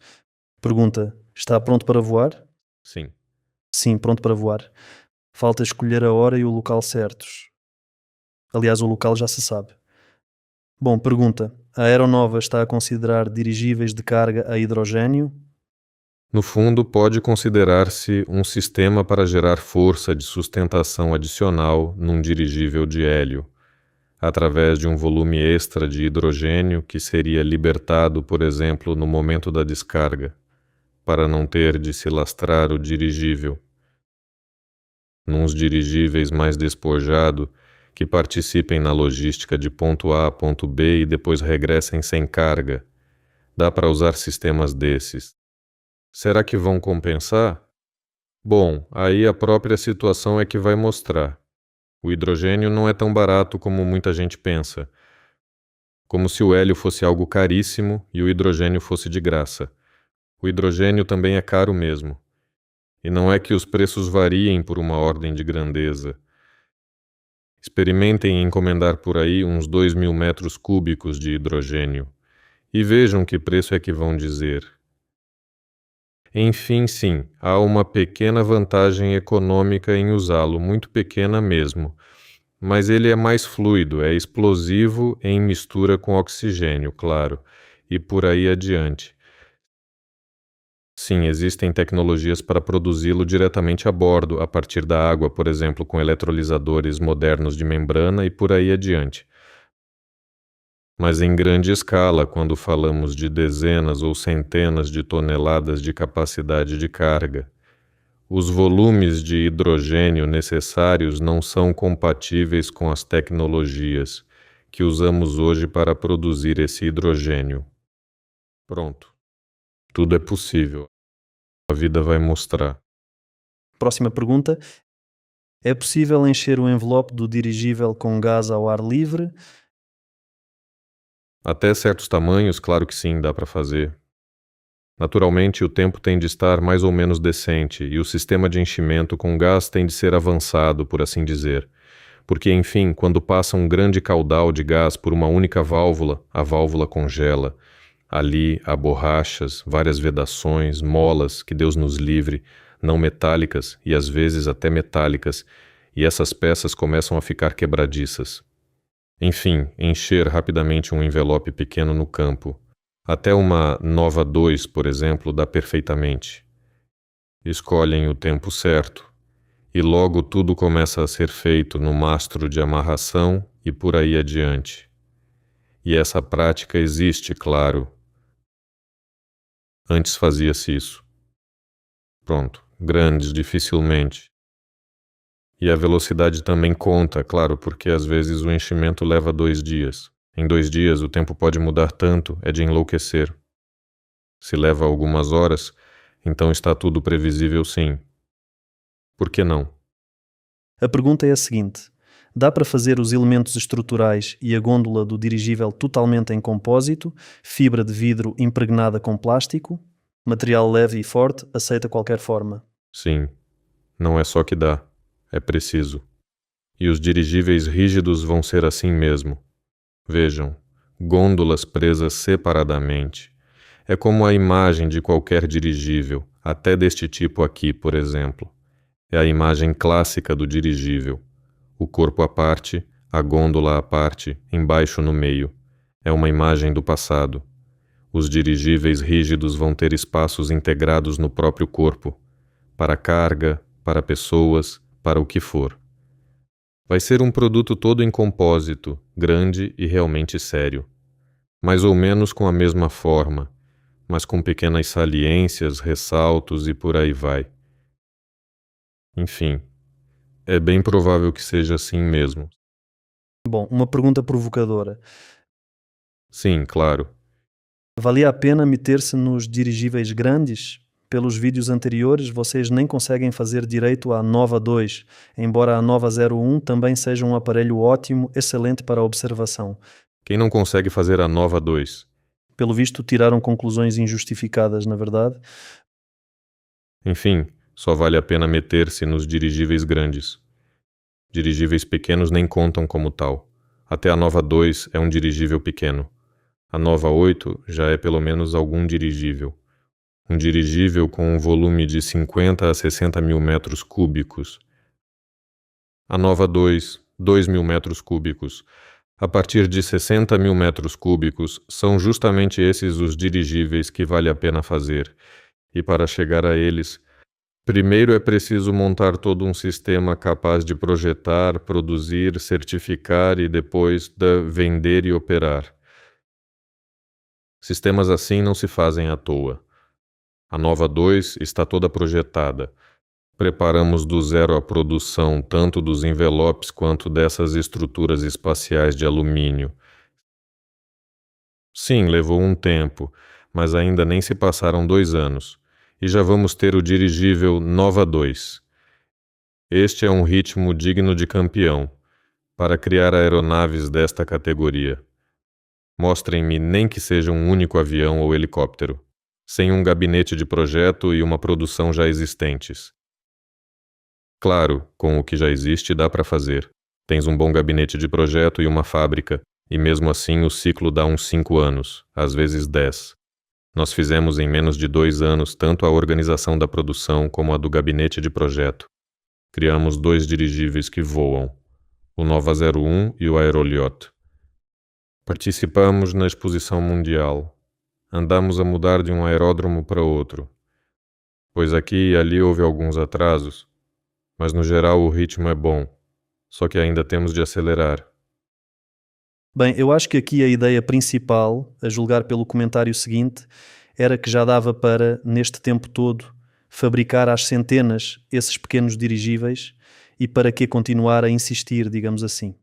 Pergunta: está pronto para voar? Sim. Sim, pronto para voar. Falta escolher a hora e o local certos. Aliás, o local já se sabe. Bom, pergunta: a aeronova está a considerar dirigíveis de carga a hidrogênio? No fundo, pode considerar-se um sistema para gerar força de sustentação adicional num dirigível de hélio, através de um volume extra de hidrogênio que seria libertado, por exemplo, no momento da descarga, para não ter de se lastrar o dirigível. Nos dirigíveis mais despojados, que participem na logística de ponto A a ponto B e depois regressem sem carga, dá para usar sistemas desses. Será que vão compensar? Bom, aí a própria situação é que vai mostrar. O hidrogênio não é tão barato como muita gente pensa. Como se o hélio fosse algo caríssimo e o hidrogênio fosse de graça. O hidrogênio também é caro mesmo. E não é que os preços variem por uma ordem de grandeza. Experimentem encomendar por aí uns 2.000 metros cúbicos de hidrogênio e vejam que preço é que vão dizer. Enfim, sim, há uma pequena vantagem econômica em usá-lo, muito pequena mesmo, mas ele é mais fluido, é explosivo em mistura com oxigênio, claro, e por aí adiante. Sim, existem tecnologias para produzi-lo diretamente a bordo, a partir da água, por exemplo, com eletrolisadores modernos de membrana e por aí adiante. Mas em grande escala, quando falamos de dezenas ou centenas de toneladas de capacidade de carga, os volumes de hidrogênio necessários não são compatíveis com as tecnologias que usamos hoje para produzir esse hidrogênio. Pronto. Tudo é possível. A vida vai mostrar. Próxima pergunta: é possível encher o envelope do dirigível com gás ao ar livre? Até certos tamanhos, claro que sim, dá para fazer. Naturalmente, o tempo tem de estar mais ou menos decente e o sistema de enchimento com gás tem de ser avançado, por assim dizer. Porque, enfim, quando passa um grande caudal de gás por uma única válvula, a válvula congela. Ali há borrachas, várias vedações, molas, que Deus nos livre, não metálicas e às vezes até metálicas, e essas peças começam a ficar quebradiças. Enfim, encher rapidamente um envelope pequeno no campo. Até uma Nova 2, por exemplo, dá perfeitamente. Escolhem o tempo certo, e logo tudo começa a ser feito no mastro de amarração e por aí adiante. E essa prática existe, claro. Antes fazia-se isso. Pronto, grandes, dificilmente. E a velocidade também conta, claro, porque às vezes o enchimento leva 2 dias. Em 2 dias o tempo pode mudar tanto, é de enlouquecer. Se leva algumas horas, então está tudo previsível sim. Por que não? A pergunta é a seguinte: dá para fazer os elementos estruturais e a gôndola do dirigível totalmente em compósito, fibra de vidro impregnada com plástico, material leve e forte, aceita qualquer forma? Sim. Não é só que dá. É preciso. E os dirigíveis rígidos vão ser assim mesmo. Vejam, gôndolas presas separadamente. É como a imagem de qualquer dirigível, até deste tipo aqui, por exemplo. É a imagem clássica do dirigível. O corpo à parte, a gôndola à parte, embaixo no meio. É uma imagem do passado. Os dirigíveis rígidos vão ter espaços integrados no próprio corpo, para carga, para pessoas, para o que for. Vai ser um produto todo em compósito, grande e realmente sério. Mais ou menos com a mesma forma, mas com pequenas saliências, ressaltos e por aí vai. Enfim, é bem provável que seja assim mesmo. Bom, uma pergunta provocadora. Sim, claro. Valia a pena meter-se nos dirigíveis grandes? Pelos vídeos anteriores, vocês nem conseguem fazer direito à Nova 2, embora a Nova 01 também seja um aparelho ótimo, excelente para observação. Quem não consegue fazer a Nova 2? Pelo visto, tiraram conclusões injustificadas, na verdade. Enfim, só vale a pena meter-se nos dirigíveis grandes. Dirigíveis pequenos nem contam como tal. Até a Nova 2 é um dirigível pequeno. A Nova 8 já é pelo menos algum dirigível. Um dirigível com um volume de 50 a 60 mil metros cúbicos. A Nova 2, 2 mil metros cúbicos. A partir de 60 mil metros cúbicos, são justamente esses os dirigíveis que vale a pena fazer. E para chegar a eles, primeiro é preciso montar todo um sistema capaz de projetar, produzir, certificar e depois vender e operar. Sistemas assim não se fazem à toa. A Nova 2 está toda projetada. Preparamos do zero a produção tanto dos envelopes quanto dessas estruturas espaciais de alumínio. Sim, levou um tempo, mas ainda nem se passaram 2 anos. E já vamos ter o dirigível Nova 2. Este é um ritmo digno de campeão, para criar aeronaves desta categoria. Mostrem-me nem que seja um único avião ou helicóptero, sem um gabinete de projeto e uma produção já existentes. Claro, com o que já existe dá para fazer. Tens um bom gabinete de projeto e uma fábrica, e mesmo assim o ciclo dá uns 5 anos, às vezes 10. Nós fizemos em menos de 2 anos tanto a organização da produção como a do gabinete de projeto. Criamos 2 dirigíveis que voam, o Nova 01 e o Aeroliot. Participamos na exposição mundial. Andamos a mudar de um aeródromo para outro, pois aqui e ali houve alguns atrasos, mas no geral o ritmo é bom, só que ainda temos de acelerar. Bem, eu acho que aqui a ideia principal, a julgar pelo comentário seguinte, era que já dava para, neste tempo todo, fabricar às centenas esses pequenos dirigíveis e para que continuar a insistir, digamos assim.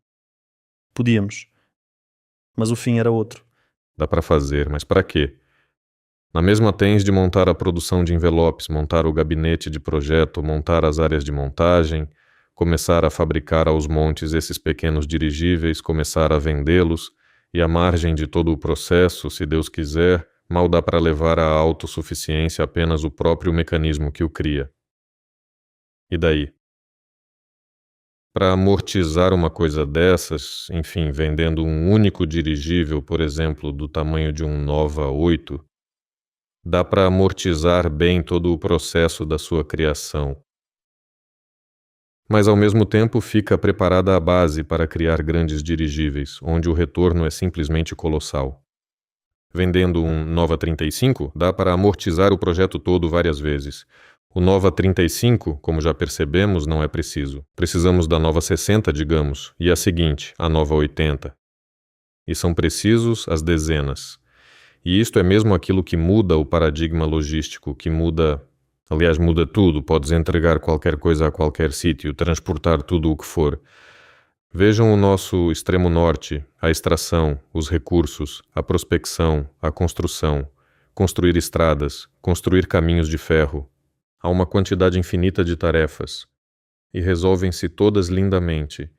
Podíamos. Mas o fim era outro. Dá para fazer, mas para quê? Na mesma tens de montar a produção de envelopes, montar o gabinete de projeto, montar as áreas de montagem, começar a fabricar aos montes esses pequenos dirigíveis, começar a vendê-los, e à margem de todo o processo, se Deus quiser, mal dá para levar à autossuficiência apenas o próprio mecanismo que o cria. E daí? Para amortizar uma coisa dessas, enfim, vendendo um único dirigível, por exemplo, do tamanho de um Nova 8, dá para amortizar bem todo o processo da sua criação. Mas ao mesmo tempo fica preparada a base para criar grandes dirigíveis, onde o retorno é simplesmente colossal. Vendendo um Nova 35, dá para amortizar o projeto todo várias vezes. O Nova 35, como já percebemos, não é preciso. Precisamos da Nova 60, digamos, e a seguinte, a Nova 80. E são precisos as dezenas. E isto é mesmo aquilo que muda o paradigma logístico, que muda... Aliás, muda tudo, podes entregar qualquer coisa a qualquer sítio, transportar tudo o que for. Vejam o nosso extremo norte, a extração, os recursos, a prospecção, a construção, construir estradas, construir caminhos de ferro. Há uma quantidade infinita de tarefas, e resolvem-se todas lindamente.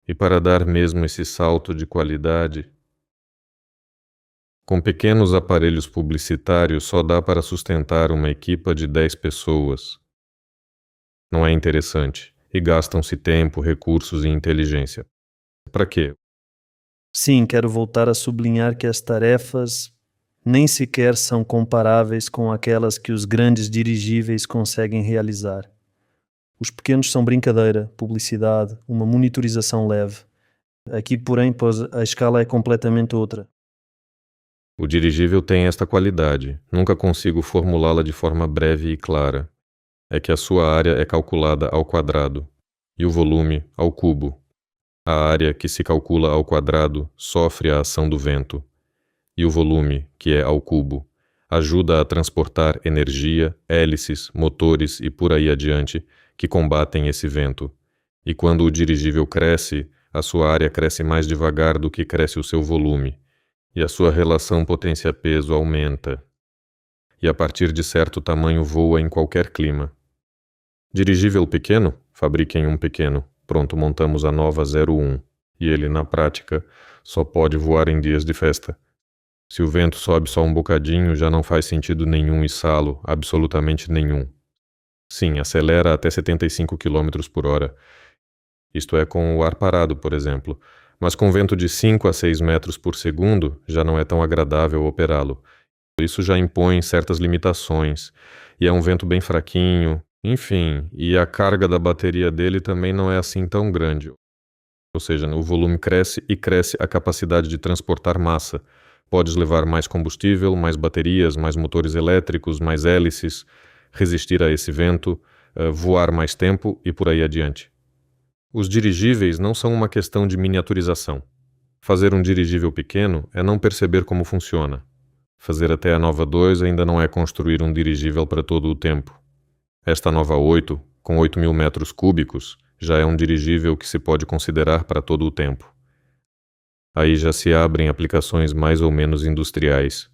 E para dar mesmo esse salto de qualidade... Com pequenos aparelhos publicitários só dá para sustentar uma equipa de 10 pessoas. Não é interessante, e gastam-se tempo, recursos e inteligência. Para quê? Sim, quero voltar a sublinhar que as tarefas nem sequer são comparáveis com aquelas que os grandes dirigíveis conseguem realizar. Os pequenos são brincadeira, publicidade, uma monitorização leve. Aqui, porém, pois a escala é completamente outra. O dirigível tem esta qualidade, nunca consigo formulá-la de forma breve e clara. É que a sua área é calculada ao quadrado, e o volume ao cubo. A área que se calcula ao quadrado sofre a ação do vento, e o volume, que é ao cubo, ajuda a transportar energia, hélices, motores e por aí adiante, que combatem esse vento. E quando o dirigível cresce, a sua área cresce mais devagar do que cresce o seu volume, e a sua relação potência-peso aumenta. E a partir de certo tamanho voa em qualquer clima. Dirigível pequeno? Fabriquem um pequeno. Pronto, montamos a nova 01. E ele, na prática, só pode voar em dias de festa. Se o vento sobe só um bocadinho, já não faz sentido nenhum içá-lo, absolutamente nenhum. Sim, acelera até 75 km por hora. Isto é com o ar parado, por exemplo. Mas com vento de 5 a 6 metros por segundo, já não é tão agradável operá-lo. Isso já impõe certas limitações. E é um vento bem fraquinho. Enfim, e a carga da bateria dele também não é assim tão grande. Ou seja, o volume cresce e cresce a capacidade de transportar massa. Podes levar mais combustível, mais baterias, mais motores elétricos, mais hélices, resistir a esse vento, voar mais tempo e por aí adiante. Os dirigíveis não são uma questão de miniaturização. Fazer um dirigível pequeno é não perceber como funciona. Fazer até a nova 2 ainda não é construir um dirigível para todo o tempo. Esta nova 8, com 8.000 metros cúbicos, já é um dirigível que se pode considerar para todo o tempo. Aí já se abrem aplicações mais ou menos industriais.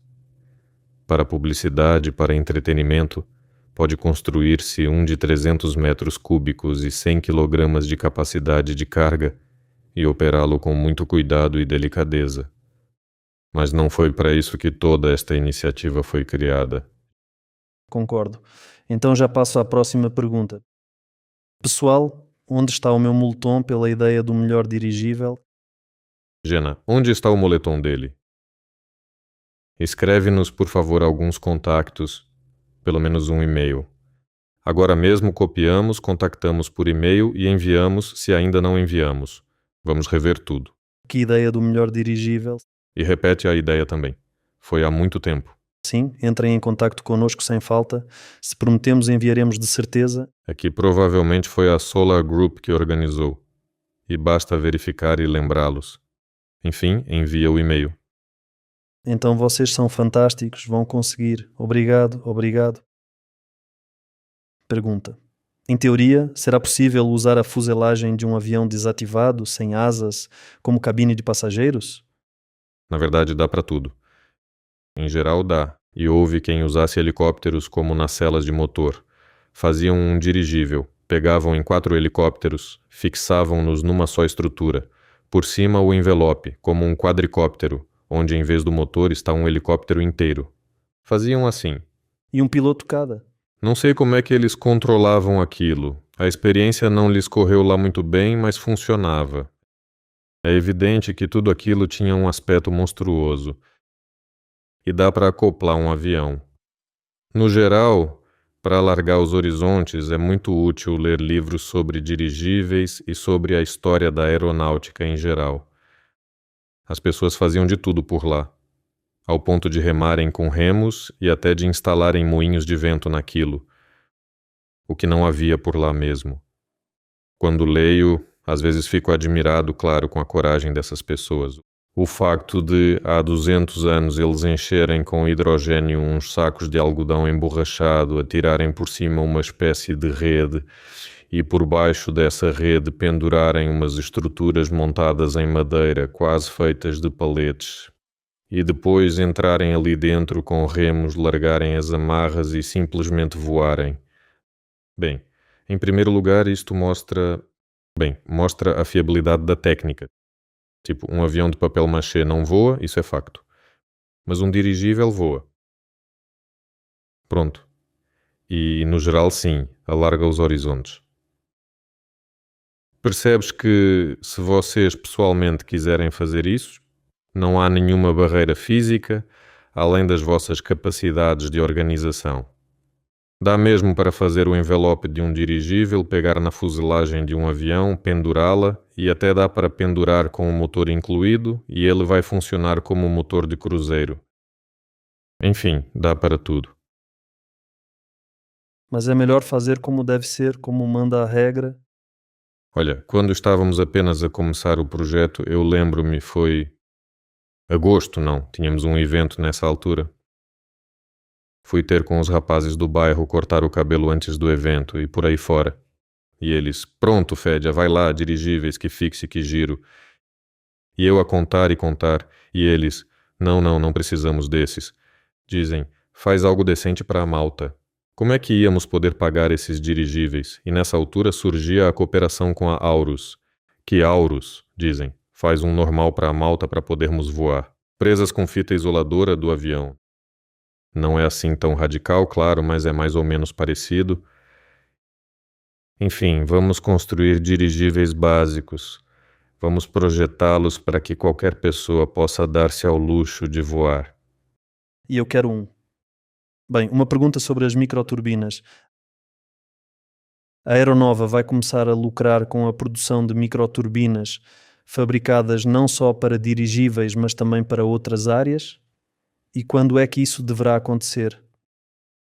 Para publicidade, para entretenimento, pode construir-se um de 300 metros cúbicos e 100 kg de capacidade de carga e operá-lo com muito cuidado e delicadeza. Mas não foi para isso que toda esta iniciativa foi criada. Concordo. Então já passo à próxima pergunta. Pessoal, onde está o meu moletom pela ideia do melhor dirigível? Jenna, onde está o moletom dele? Escreve-nos, por favor, alguns contactos, pelo menos um e-mail. Agora mesmo copiamos, contactamos por e-mail e enviamos se ainda não enviamos. Vamos rever tudo. Que ideia do melhor dirigível? E repete a ideia também. Foi há muito tempo. Sim, entrem em contacto connosco sem falta. Se prometemos, enviaremos de certeza. É que provavelmente foi a Solar Group que organizou. E basta verificar e lembrá-los. Enfim, envia o e-mail. Então vocês são fantásticos, vão conseguir. Obrigado, obrigado. Pergunta. Em teoria, será possível usar a fuselagem de um avião desativado, sem asas, como cabine de passageiros? Na verdade, dá para tudo. Em geral, dá. E houve quem usasse helicópteros como nas celas de motor. Faziam um dirigível, pegavam em 4 helicópteros, fixavam-nos numa só estrutura. Por cima o envelope, como um quadricóptero, onde em vez do motor está um helicóptero inteiro. Faziam assim. E um piloto cada? Não sei como é que eles controlavam aquilo. A experiência não lhes correu lá muito bem, mas funcionava. É evidente que tudo aquilo tinha um aspecto monstruoso. E dá para acoplar um avião. No geral, para alargar os horizontes, é muito útil ler livros sobre dirigíveis e sobre a história da aeronáutica em geral. As pessoas faziam de tudo por lá, ao ponto de remarem com remos e até de instalarem moinhos de vento naquilo, o que não havia por lá mesmo. Quando leio, às vezes fico admirado, claro, com a coragem dessas pessoas. O facto de, há 200 anos, eles encherem com hidrogênio uns sacos de algodão emborrachado, atirarem por cima uma espécie de rede e por baixo dessa rede pendurarem umas estruturas montadas em madeira, quase feitas de paletes, e depois entrarem ali dentro com remos, largarem as amarras e simplesmente voarem. Bem, em primeiro lugar, isto mostra a fiabilidade da técnica. Tipo, um avião de papel machê não voa, isso é facto. Mas um dirigível voa. Pronto. E, no geral, sim, alarga os horizontes. Percebes que, se vocês pessoalmente quiserem fazer isso, não há nenhuma barreira física, além das vossas capacidades de organização. Dá mesmo para fazer o envelope de um dirigível, pegar na fuselagem de um avião, pendurá-la, e até dá para pendurar com o motor incluído e ele vai funcionar como motor de cruzeiro. Enfim, dá para tudo. Mas é melhor fazer como deve ser, como manda a regra. Olha, quando estávamos apenas a começar o projeto, eu lembro-me, foi agosto, não, tínhamos um evento nessa altura. Fui ter com os rapazes do bairro cortar o cabelo antes do evento e por aí fora. E eles, pronto, Fédia, vai lá, dirigíveis, que fixe, que giro. E eu a contar e contar, e eles, não precisamos desses. Dizem, faz algo decente para a Malta. Como é que íamos poder pagar esses dirigíveis? E nessa altura surgia a cooperação com a Aurus. Que Aurus, dizem, faz um normal para a Malta para podermos voar. Presas com fita isoladora do avião. Não é assim tão radical, claro, mas é mais ou menos parecido. Enfim, vamos construir dirigíveis básicos. Vamos projetá-los para que qualquer pessoa possa dar-se ao luxo de voar. E eu quero um. Bem, uma pergunta sobre as microturbinas. A Aeronova vai começar a lucrar com a produção de microturbinas fabricadas não só para dirigíveis, mas também para outras áreas? E quando é que isso deverá acontecer?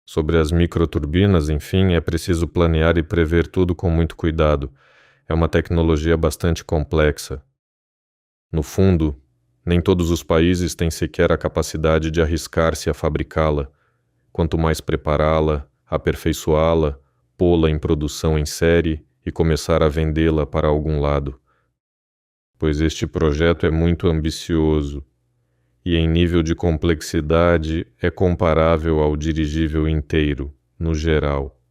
Sobre as microturbinas, enfim, é preciso planear e prever tudo com muito cuidado. É uma tecnologia bastante complexa. No fundo, nem todos os países têm sequer a capacidade de arriscar-se a fabricá-la. Quanto mais prepará-la, aperfeiçoá-la, pô-la em produção em série e começar a vendê-la para algum lado. Pois este projeto é muito ambicioso e em nível de complexidade é comparável ao dirigível inteiro, no geral.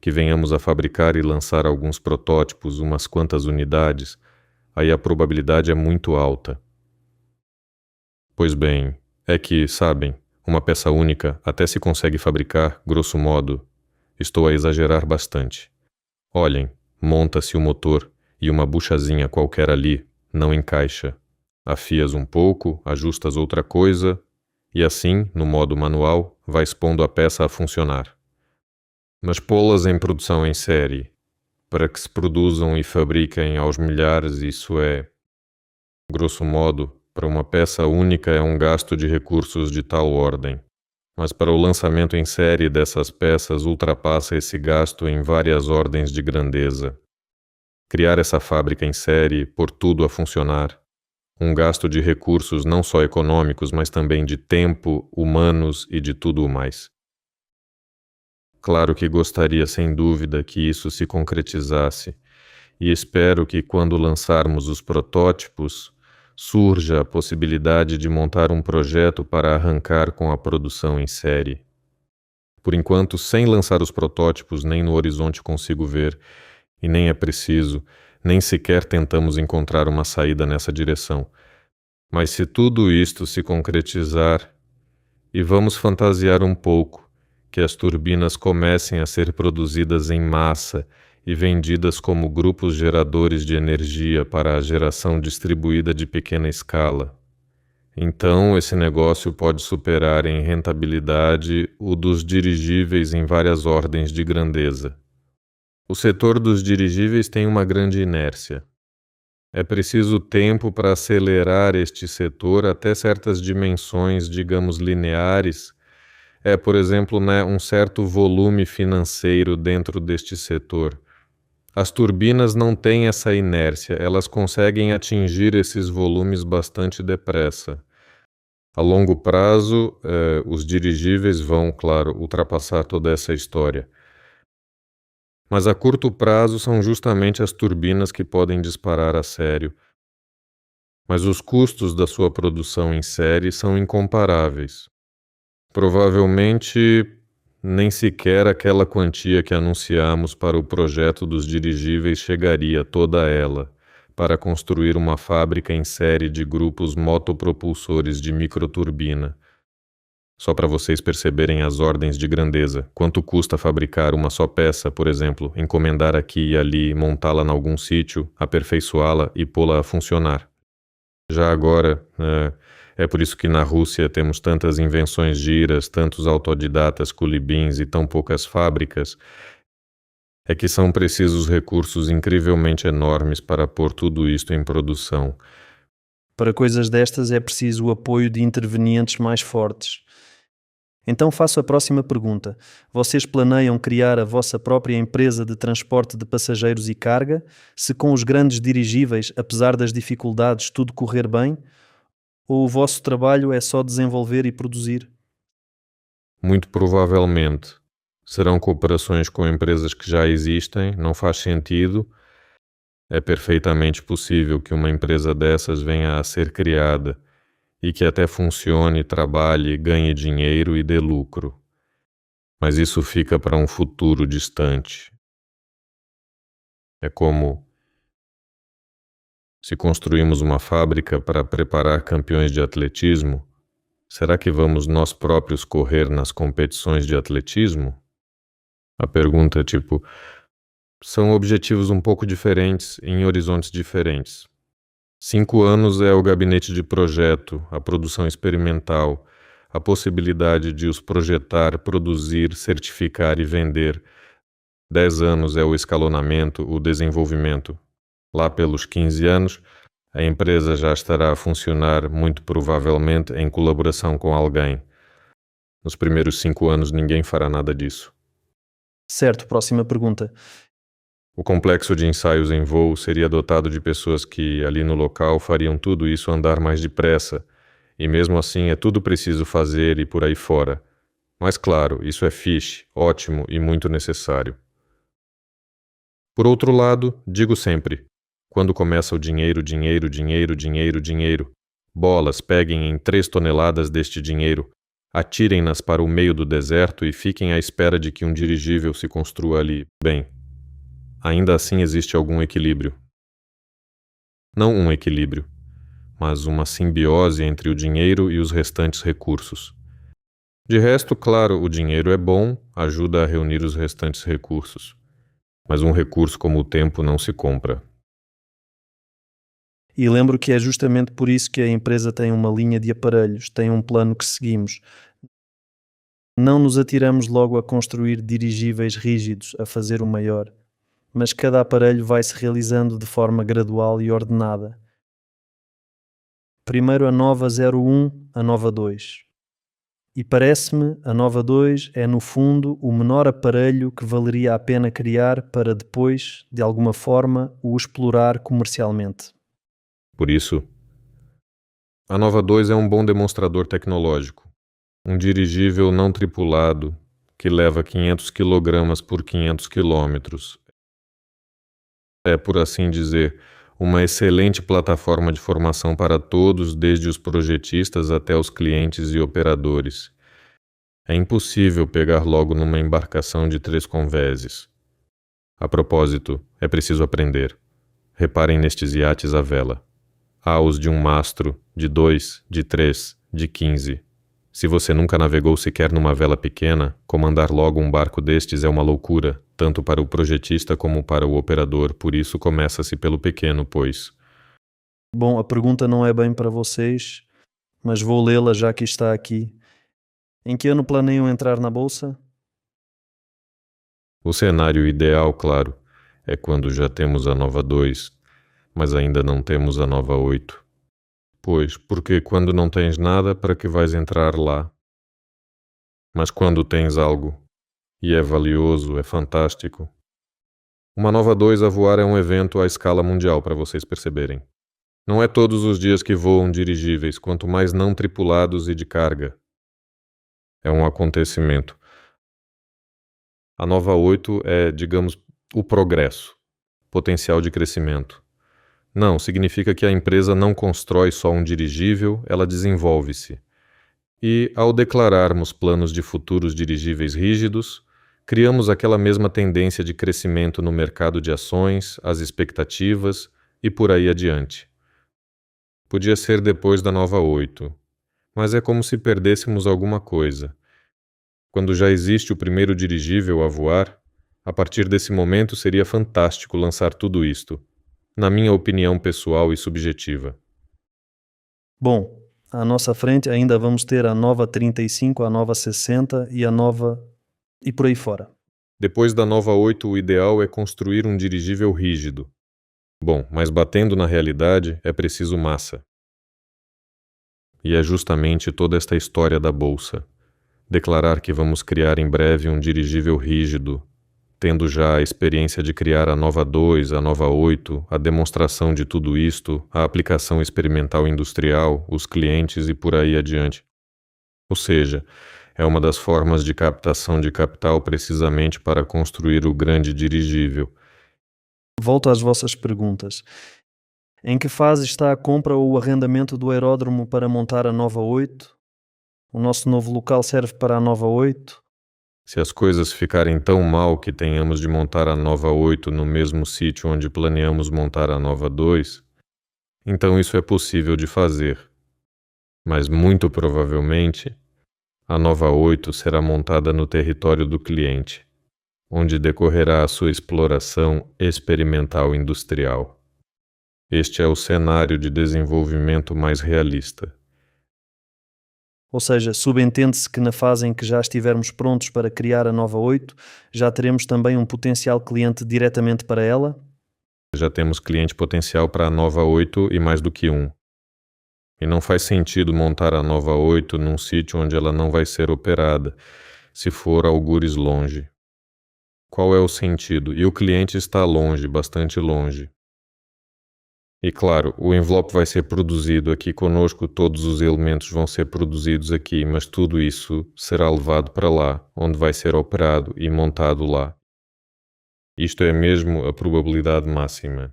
Que venhamos a fabricar e lançar alguns protótipos, umas quantas unidades, aí a probabilidade é muito alta. Pois bem, é que, sabem, uma peça única até se consegue fabricar, grosso modo. Estou a exagerar bastante. Olhem, monta-se o motor e uma buchazinha qualquer ali não encaixa. Afias um pouco, ajustas outra coisa e assim, no modo manual, vai expondo a peça a funcionar. Mas pô-las em produção em série, para que se produzam e fabriquem aos milhares, isso é, grosso modo, para uma peça única é um gasto de recursos de tal ordem. Mas para o lançamento em série dessas peças ultrapassa esse gasto em várias ordens de grandeza. Criar essa fábrica em série, pôr tudo a funcionar, um gasto de recursos não só econômicos, mas também de tempo, humanos e de tudo o mais. Claro que gostaria sem dúvida que isso se concretizasse, e espero que quando lançarmos os protótipos, surja a possibilidade de montar um projeto para arrancar com a produção em série. Por enquanto, sem lançar os protótipos, nem no horizonte consigo ver, e nem é preciso, nem sequer tentamos encontrar uma saída nessa direção. Mas se tudo isto se concretizar, e vamos fantasiar um pouco, que as turbinas comecem a ser produzidas em massa e vendidas como grupos geradores de energia para a geração distribuída de pequena escala. Então, esse negócio pode superar em rentabilidade o dos dirigíveis em várias ordens de grandeza. O setor dos dirigíveis tem uma grande inércia. É preciso tempo para acelerar este setor até certas dimensões, digamos, lineares. É, por exemplo, um certo volume financeiro dentro deste setor. As turbinas não têm essa inércia, elas conseguem atingir esses volumes bastante depressa. A longo prazo, os dirigíveis vão, claro, ultrapassar toda essa história. Mas a curto prazo são justamente as turbinas que podem disparar a sério. Mas os custos da sua produção em série são incomparáveis. Provavelmente nem sequer aquela quantia que anunciamos para o projeto dos dirigíveis chegaria toda ela para construir uma fábrica em série de grupos motopropulsores de microturbina. Só para vocês perceberem as ordens de grandeza, quanto custa fabricar uma só peça, por exemplo, encomendar aqui e ali, montá-la em algum sítio, aperfeiçoá-la e pô-la a funcionar. Já agora, É por isso que na Rússia temos tantas invenções giras, tantos autodidatas culibins e tão poucas fábricas. É que são precisos recursos incrivelmente enormes para pôr tudo isto em produção. Para coisas destas é preciso o apoio de intervenientes mais fortes. Então faço a próxima pergunta. Vocês planeiam criar a vossa própria empresa de transporte de passageiros e carga, se com os grandes dirigíveis, apesar das dificuldades, tudo correr bem? Ou o vosso trabalho é só desenvolver e produzir? Muito provavelmente serão cooperações com empresas que já existem, não faz sentido. É perfeitamente possível que uma empresa dessas venha a ser criada e que até funcione, trabalhe, ganhe dinheiro e dê lucro. Mas isso fica para um futuro distante. É como se construímos uma fábrica para preparar campeões de atletismo, será que vamos nós próprios correr nas competições de atletismo? A pergunta é tipo, são objetivos um pouco diferentes em horizontes diferentes. 5 anos é o gabinete de projeto, a produção experimental, a possibilidade de os projetar, produzir, certificar e vender. 10 anos é o escalonamento, o desenvolvimento. Lá pelos 15 anos, a empresa já estará a funcionar, muito provavelmente, em colaboração com alguém. Nos primeiros 5 anos ninguém fará nada disso. Certo, próxima pergunta. O complexo de ensaios em voo seria dotado de pessoas que, ali no local, fariam tudo isso andar mais depressa, e mesmo assim é tudo preciso fazer e por aí fora. Mas claro, isso é fixe, ótimo e muito necessário. Por outro lado, digo sempre, quando começa o dinheiro, dinheiro, dinheiro, dinheiro, dinheiro, bolas, peguem em 3 toneladas deste dinheiro, atirem-nas para o meio do deserto e fiquem à espera de que um dirigível se construa ali. Bem, ainda assim existe algum equilíbrio. Não um equilíbrio, mas uma simbiose entre o dinheiro e os restantes recursos. De resto, claro, o dinheiro é bom, ajuda a reunir os restantes recursos. Mas um recurso como o tempo não se compra. E lembro que é justamente por isso que a empresa tem uma linha de aparelhos, tem um plano que seguimos. Não nos atiramos logo a construir dirigíveis rígidos, a fazer o maior, mas cada aparelho vai-se realizando de forma gradual e ordenada. Primeiro a nova 01, a nova 2. E parece-me, a nova 2 é no fundo o menor aparelho que valeria a pena criar para depois, de alguma forma, o explorar comercialmente. Por isso, a Nova 2 é um bom demonstrador tecnológico. Um dirigível não tripulado que leva 500 kg por 500 km. É, por assim dizer, uma excelente plataforma de formação para todos, desde os projetistas até os clientes e operadores. É impossível pegar logo numa embarcação de 3 convéses. A propósito, é preciso aprender. Reparem nestes iates à vela. Há os de 1 mastro, de 2, de 3, de 15. Se você nunca navegou sequer numa vela pequena, comandar logo um barco destes é uma loucura, tanto para o projetista como para o operador, por isso começa-se pelo pequeno, pois... Bom, a pergunta não é bem para vocês, mas vou lê-la já que está aqui. Em que ano planeiam entrar na Bolsa? O cenário ideal, claro, é quando já temos a Nova 2, mas ainda não temos a Nova 8. Pois, porque quando não tens nada, para que vais entrar lá? Mas quando tens algo, e é valioso, é fantástico. Uma Nova 2 a voar é um evento à escala mundial, para vocês perceberem. Não é todos os dias que voam dirigíveis, quanto mais não tripulados e de carga. É um acontecimento. A Nova 8 é, digamos, o progresso, potencial de crescimento. Não, significa que a empresa não constrói só um dirigível, ela desenvolve-se. E, ao declararmos planos de futuros dirigíveis rígidos, criamos aquela mesma tendência de crescimento no mercado de ações, as expectativas e por aí adiante. Podia ser depois da Nova 8, mas é como se perdêssemos alguma coisa. Quando já existe o primeiro dirigível a voar, a partir desse momento seria fantástico lançar tudo isto, na minha opinião pessoal e subjetiva. Bom, à nossa frente ainda vamos ter a nova 35, a nova 60 e a nova... e por aí fora. Depois da nova 8, o ideal é construir um dirigível rígido. Bom, mas batendo na realidade, é preciso massa. E é justamente toda esta história da bolsa. Declarar que vamos criar em breve um dirigível rígido, tendo já a experiência de criar a nova 2, a nova 8, a demonstração de tudo isto, a aplicação experimental industrial, os clientes e por aí adiante. Ou seja, é uma das formas de captação de capital precisamente para construir o grande dirigível. Volto às vossas perguntas. Em que fase está a compra ou o arrendamento do aeródromo para montar a nova 8? O nosso novo local serve para a nova 8? Se as coisas ficarem tão mal que tenhamos de montar a nova 8 no mesmo sítio onde planeamos montar a nova 2, então isso é possível de fazer. Mas muito provavelmente, a nova 8 será montada no território do cliente, onde decorrerá a sua exploração experimental industrial. Este é o cenário de desenvolvimento mais realista. Ou seja, subentende-se que na fase em que já estivermos prontos para criar a nova 8, já teremos também um potencial cliente diretamente para ela? Já temos cliente potencial para a nova 8 e mais do que um. E não faz sentido montar a nova 8 num sítio onde ela não vai ser operada, se for algures longe. Qual é o sentido? E o cliente está longe, bastante longe. E claro, o envelope vai ser produzido aqui conosco, todos os elementos vão ser produzidos aqui, mas tudo isso será levado para lá, onde vai ser operado e montado lá. Isto é mesmo a probabilidade máxima.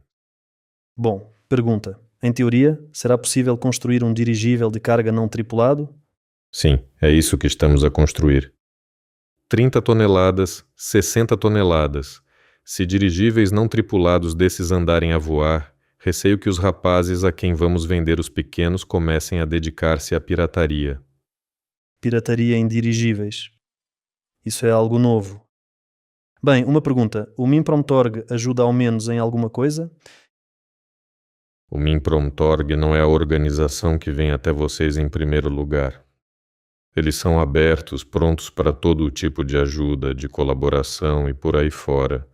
Bom, pergunta. Em teoria, será possível construir um dirigível de carga não tripulado? Sim, é isso que estamos a construir. 30 toneladas, 60 toneladas. Se dirigíveis não tripulados desses andarem a voar, receio que os rapazes a quem vamos vender os pequenos comecem a dedicar-se à pirataria. Pirataria em dirigíveis. Isso é algo novo. Bem, uma pergunta. O Minprom-Torg ajuda ao menos em alguma coisa? O Minprom-Torg não é a organização que vem até vocês em primeiro lugar. Eles são abertos, prontos para todo o tipo de ajuda, de colaboração e por aí fora.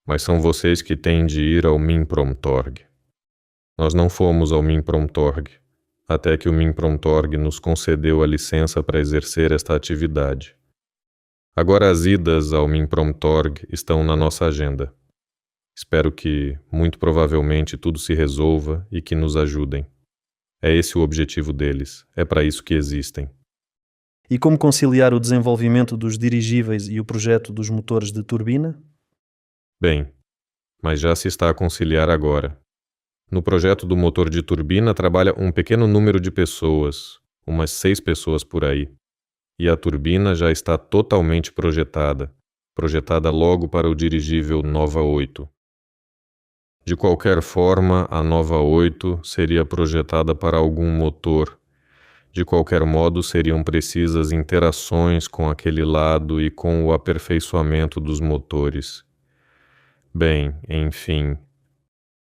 Mas são vocês que têm de ir ao Minprom-Torg. Nós não fomos ao Minprom-Torg, até que o Minprom-Torg nos concedeu a licença para exercer esta atividade. Agora as idas ao Minprom-Torg estão na nossa agenda. Espero que, muito provavelmente, tudo se resolva e que nos ajudem. É esse o objetivo deles, é para isso que existem. E como conciliar o desenvolvimento dos dirigíveis e o projeto dos motores de turbina? Bem, mas já se está a conciliar agora. No projeto do motor de turbina trabalha um pequeno número de pessoas, umas 6 pessoas por aí. E a turbina já está totalmente projetada logo para o dirigível Nova 8. De qualquer forma, a Nova 8 seria projetada para algum motor. De qualquer modo, seriam precisas interações com aquele lado e com o aperfeiçoamento dos motores. Bem, enfim...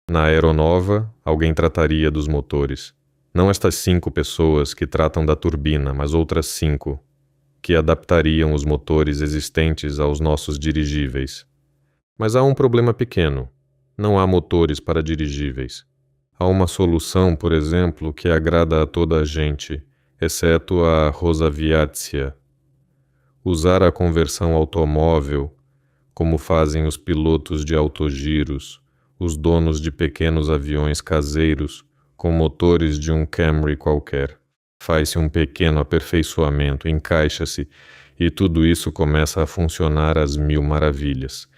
Na aeronova, alguém trataria dos motores. Não estas 5 pessoas que tratam da turbina, mas outras 5, que adaptariam os motores existentes aos nossos dirigíveis. Mas há um problema pequeno. Não há motores para dirigíveis. Há uma solução, por exemplo, que agrada a toda a gente, exceto a Rosaviația. Usar a conversão automóvel, como fazem os pilotos de autogiros, os donos de pequenos aviões caseiros com motores de um Camry qualquer. Faz-se um pequeno aperfeiçoamento, encaixa-se e tudo isso começa a funcionar às 1000 maravilhas.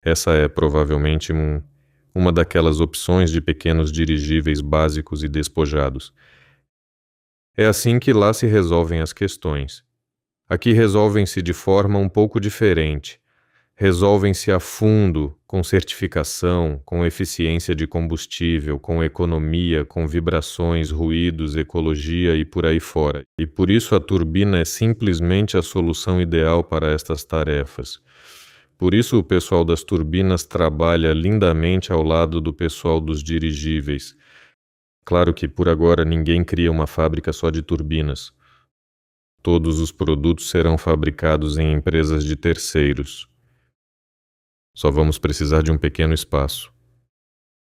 Essa é provavelmente uma daquelas opções de pequenos dirigíveis básicos e despojados. É assim que lá se resolvem as questões. Aqui resolvem-se de forma um pouco diferente. Resolvem-se a fundo, com certificação, com eficiência de combustível, com economia, com vibrações, ruídos, ecologia e por aí fora. E por isso a turbina é simplesmente a solução ideal para estas tarefas. Por isso o pessoal das turbinas trabalha lindamente ao lado do pessoal dos dirigíveis. Claro que, por agora, ninguém cria uma fábrica só de turbinas. Todos os produtos serão fabricados em empresas de terceiros. Só vamos precisar de um pequeno espaço.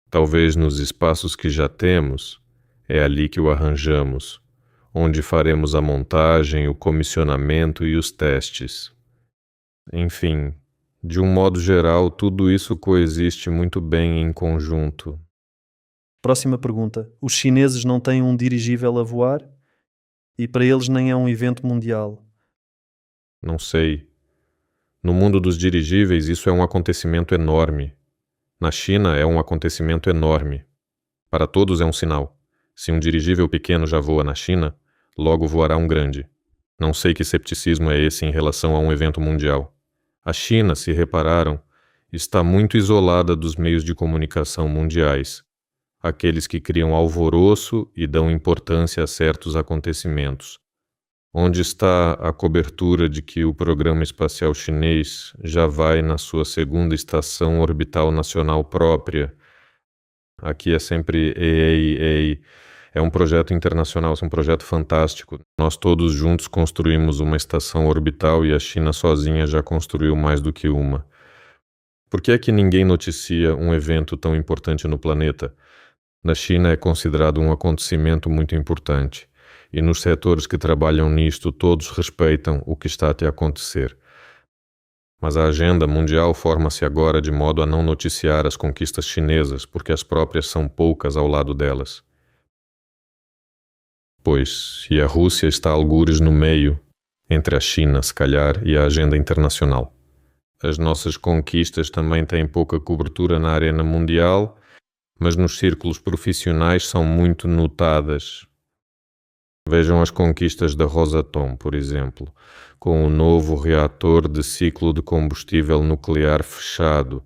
Talvez nos espaços que já temos, é ali que o arranjamos, onde faremos a montagem, o comissionamento e os testes. Enfim, de um modo geral, tudo isso coexiste muito bem em conjunto. Próxima pergunta. Os chineses não têm um dirigível a voar? E para eles nem é um evento mundial. Não sei. No mundo dos dirigíveis, isso é um acontecimento enorme. Na China, é um acontecimento enorme. Para todos é um sinal. Se um dirigível pequeno já voa na China, logo voará um grande. Não sei que cepticismo é esse em relação a um evento mundial. A China, se repararam, está muito isolada dos meios de comunicação mundiais, aqueles que criam alvoroço e dão importância a certos acontecimentos. Onde está a cobertura de que o programa espacial chinês já vai na sua segunda estação orbital nacional própria? Aqui é sempre EA. É um projeto internacional, é um projeto fantástico. Nós todos juntos construímos uma estação orbital e a China sozinha já construiu mais do que uma. Por que é que ninguém noticia um evento tão importante no planeta? Na China é considerado um acontecimento muito importante. E nos setores que trabalham nisto, todos respeitam o que está a acontecer. Mas a agenda mundial forma-se agora de modo a não noticiar as conquistas chinesas, porque as próprias são poucas ao lado delas. Pois, e a Rússia está algures no meio, entre a China, se calhar, e a agenda internacional. As nossas conquistas também têm pouca cobertura na arena mundial, mas nos círculos profissionais são muito notadas. Vejam as conquistas da Rosatom, por exemplo, com o novo reator de ciclo de combustível nuclear fechado.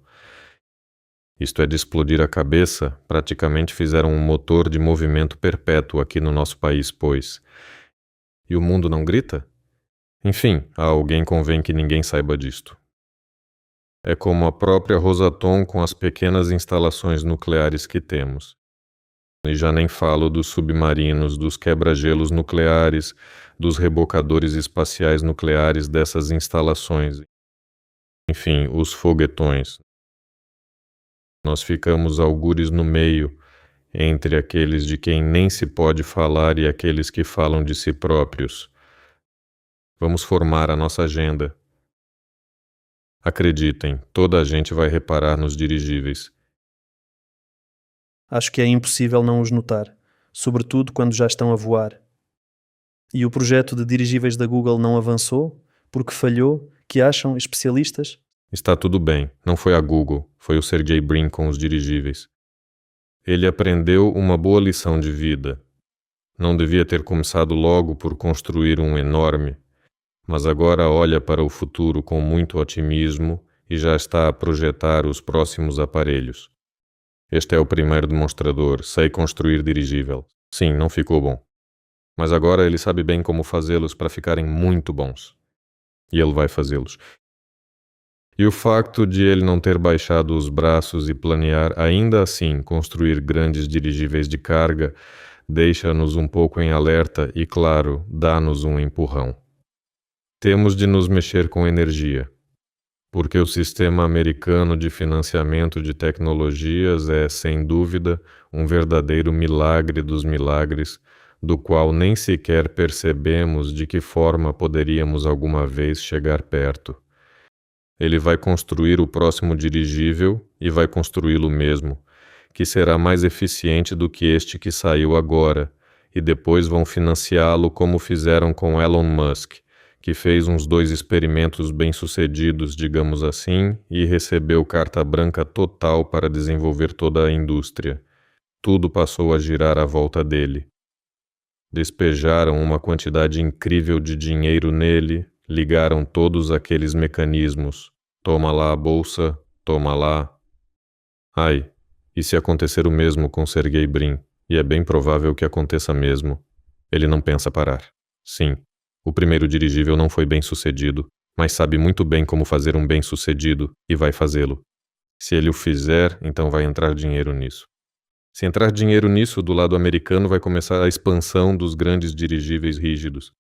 Isto é de explodir a cabeça, praticamente fizeram um motor de movimento perpétuo aqui no nosso país, pois. E o mundo não grita? Enfim, a alguém convém que ninguém saiba disto. É como a própria Rosatom com as pequenas instalações nucleares que temos. E já nem falo dos submarinos, dos quebra-gelos nucleares, dos rebocadores espaciais nucleares dessas instalações. Enfim, os foguetões. Nós ficamos algures no meio, entre aqueles de quem nem se pode falar e aqueles que falam de si próprios. Vamos formar a nossa agenda. Acreditem, toda a gente vai reparar nos dirigíveis. Acho que é impossível não os notar, sobretudo quando já estão a voar. E o projeto de dirigíveis da Google não avançou? Porque falhou? Que acham especialistas? Está tudo bem, não foi a Google, foi o Sergey Brin com os dirigíveis. Ele aprendeu uma boa lição de vida. Não devia ter começado logo por construir um enorme, mas agora olha para o futuro com muito otimismo e já está a projetar os próximos aparelhos. Este é o primeiro demonstrador, sei construir dirigível. Sim, não ficou bom. Mas agora ele sabe bem como fazê-los para ficarem muito bons. E ele vai fazê-los. E o facto de ele não ter baixado os braços e planear ainda assim construir grandes dirigíveis de carga deixa-nos um pouco em alerta e, claro, dá-nos um empurrão. Temos de nos mexer com energia. Porque o sistema americano de financiamento de tecnologias é, sem dúvida, um verdadeiro milagre dos milagres, do qual nem sequer percebemos de que forma poderíamos alguma vez chegar perto. Ele vai construir o próximo dirigível e vai construí-lo mesmo, que será mais eficiente do que este que saiu agora, e depois vão financiá-lo como fizeram com Elon Musk, que fez uns 2 experimentos bem-sucedidos, digamos assim, e recebeu carta branca total para desenvolver toda a indústria. Tudo passou a girar à volta dele. Despejaram uma quantidade incrível de dinheiro nele, ligaram todos aqueles mecanismos. Toma lá a bolsa, toma lá. Ai, e se acontecer o mesmo com Sergey Brin? E é bem provável que aconteça mesmo. Ele não pensa parar. Sim. O primeiro dirigível não foi bem sucedido, mas sabe muito bem como fazer um bem sucedido e vai fazê-lo. Se ele o fizer, então vai entrar dinheiro nisso. Se entrar dinheiro nisso, do lado americano vai começar a expansão dos grandes dirigíveis rígidos.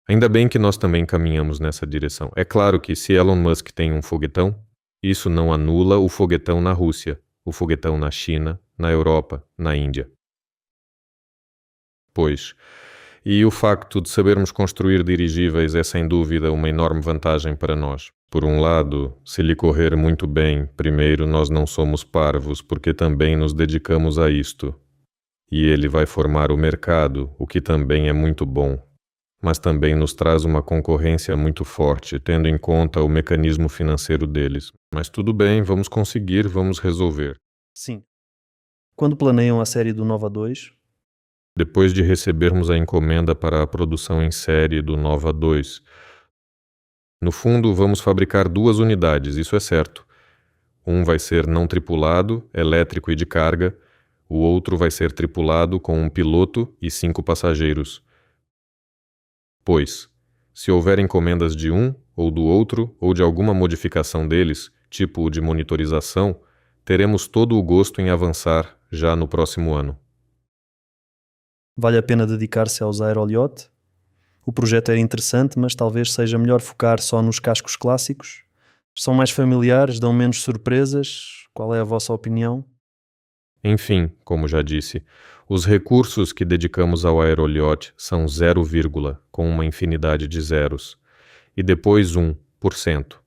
Ainda bem que nós também caminhamos nessa direção. É claro que se Elon Musk tem um foguetão, isso não anula o foguetão na Rússia, o foguetão na China, na Europa, na Índia. Pois, e o facto de sabermos construir dirigíveis é sem dúvida uma enorme vantagem para nós. Por um lado, se lhe correr muito bem, primeiro nós não somos parvos porque também nos dedicamos a isto. E ele vai formar o mercado, o que também é muito bom. Mas também nos traz uma concorrência muito forte, tendo em conta o mecanismo financeiro deles. Mas tudo bem, vamos conseguir, vamos resolver. Sim. Quando planeiam a série do Nova 2? Depois de recebermos a encomenda para a produção em série do Nova 2. No fundo, vamos fabricar 2 unidades, isso é certo. Um vai ser não tripulado, elétrico e de carga. O outro vai ser tripulado com um piloto e 5 passageiros. Pois, se houver encomendas de um ou do outro ou de alguma modificação deles, tipo o de monitorização, teremos todo o gosto em avançar já no próximo ano. Vale a pena dedicar-se aos aeroliote? O projeto era interessante, mas talvez seja melhor focar só nos cascos clássicos? São mais familiares, dão menos surpresas? Qual é a vossa opinião? Enfim, como já disse, os recursos que dedicamos ao aeroliote são 0, com uma infinidade de zeros, e depois 1%.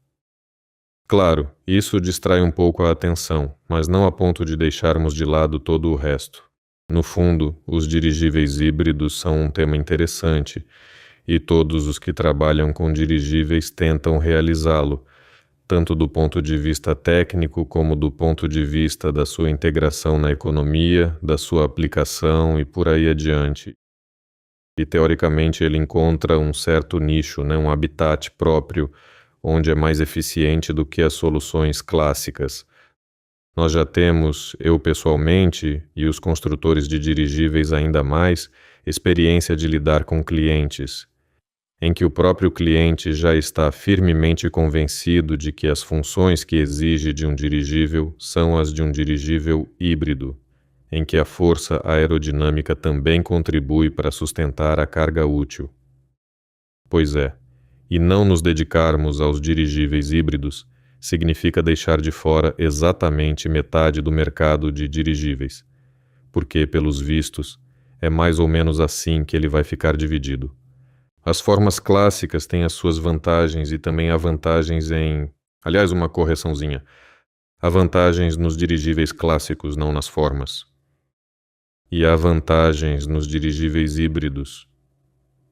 Claro, isso distrai um pouco a atenção, mas não a ponto de deixarmos de lado todo o resto. No fundo, os dirigíveis híbridos são um tema interessante, e todos os que trabalham com dirigíveis tentam realizá-lo, tanto do ponto de vista técnico como do ponto de vista da sua integração na economia, da sua aplicação e por aí adiante. E teoricamente ele encontra um certo nicho, um habitat próprio, onde é mais eficiente do que as soluções clássicas. Nós já temos, eu pessoalmente, e os construtores de dirigíveis ainda mais, experiência de lidar com clientes, em que o próprio cliente já está firmemente convencido de que as funções que exige de um dirigível são as de um dirigível híbrido, em que a força aerodinâmica também contribui para sustentar a carga útil. Pois é, e não nos dedicarmos aos dirigíveis híbridos significa deixar de fora exatamente metade do mercado de dirigíveis, porque, pelos vistos, é mais ou menos assim que ele vai ficar dividido. As formas clássicas têm as suas vantagens e também há vantagens em... Aliás, uma correçãozinha. Há vantagens nos dirigíveis clássicos, não nas formas. E há vantagens nos dirigíveis híbridos.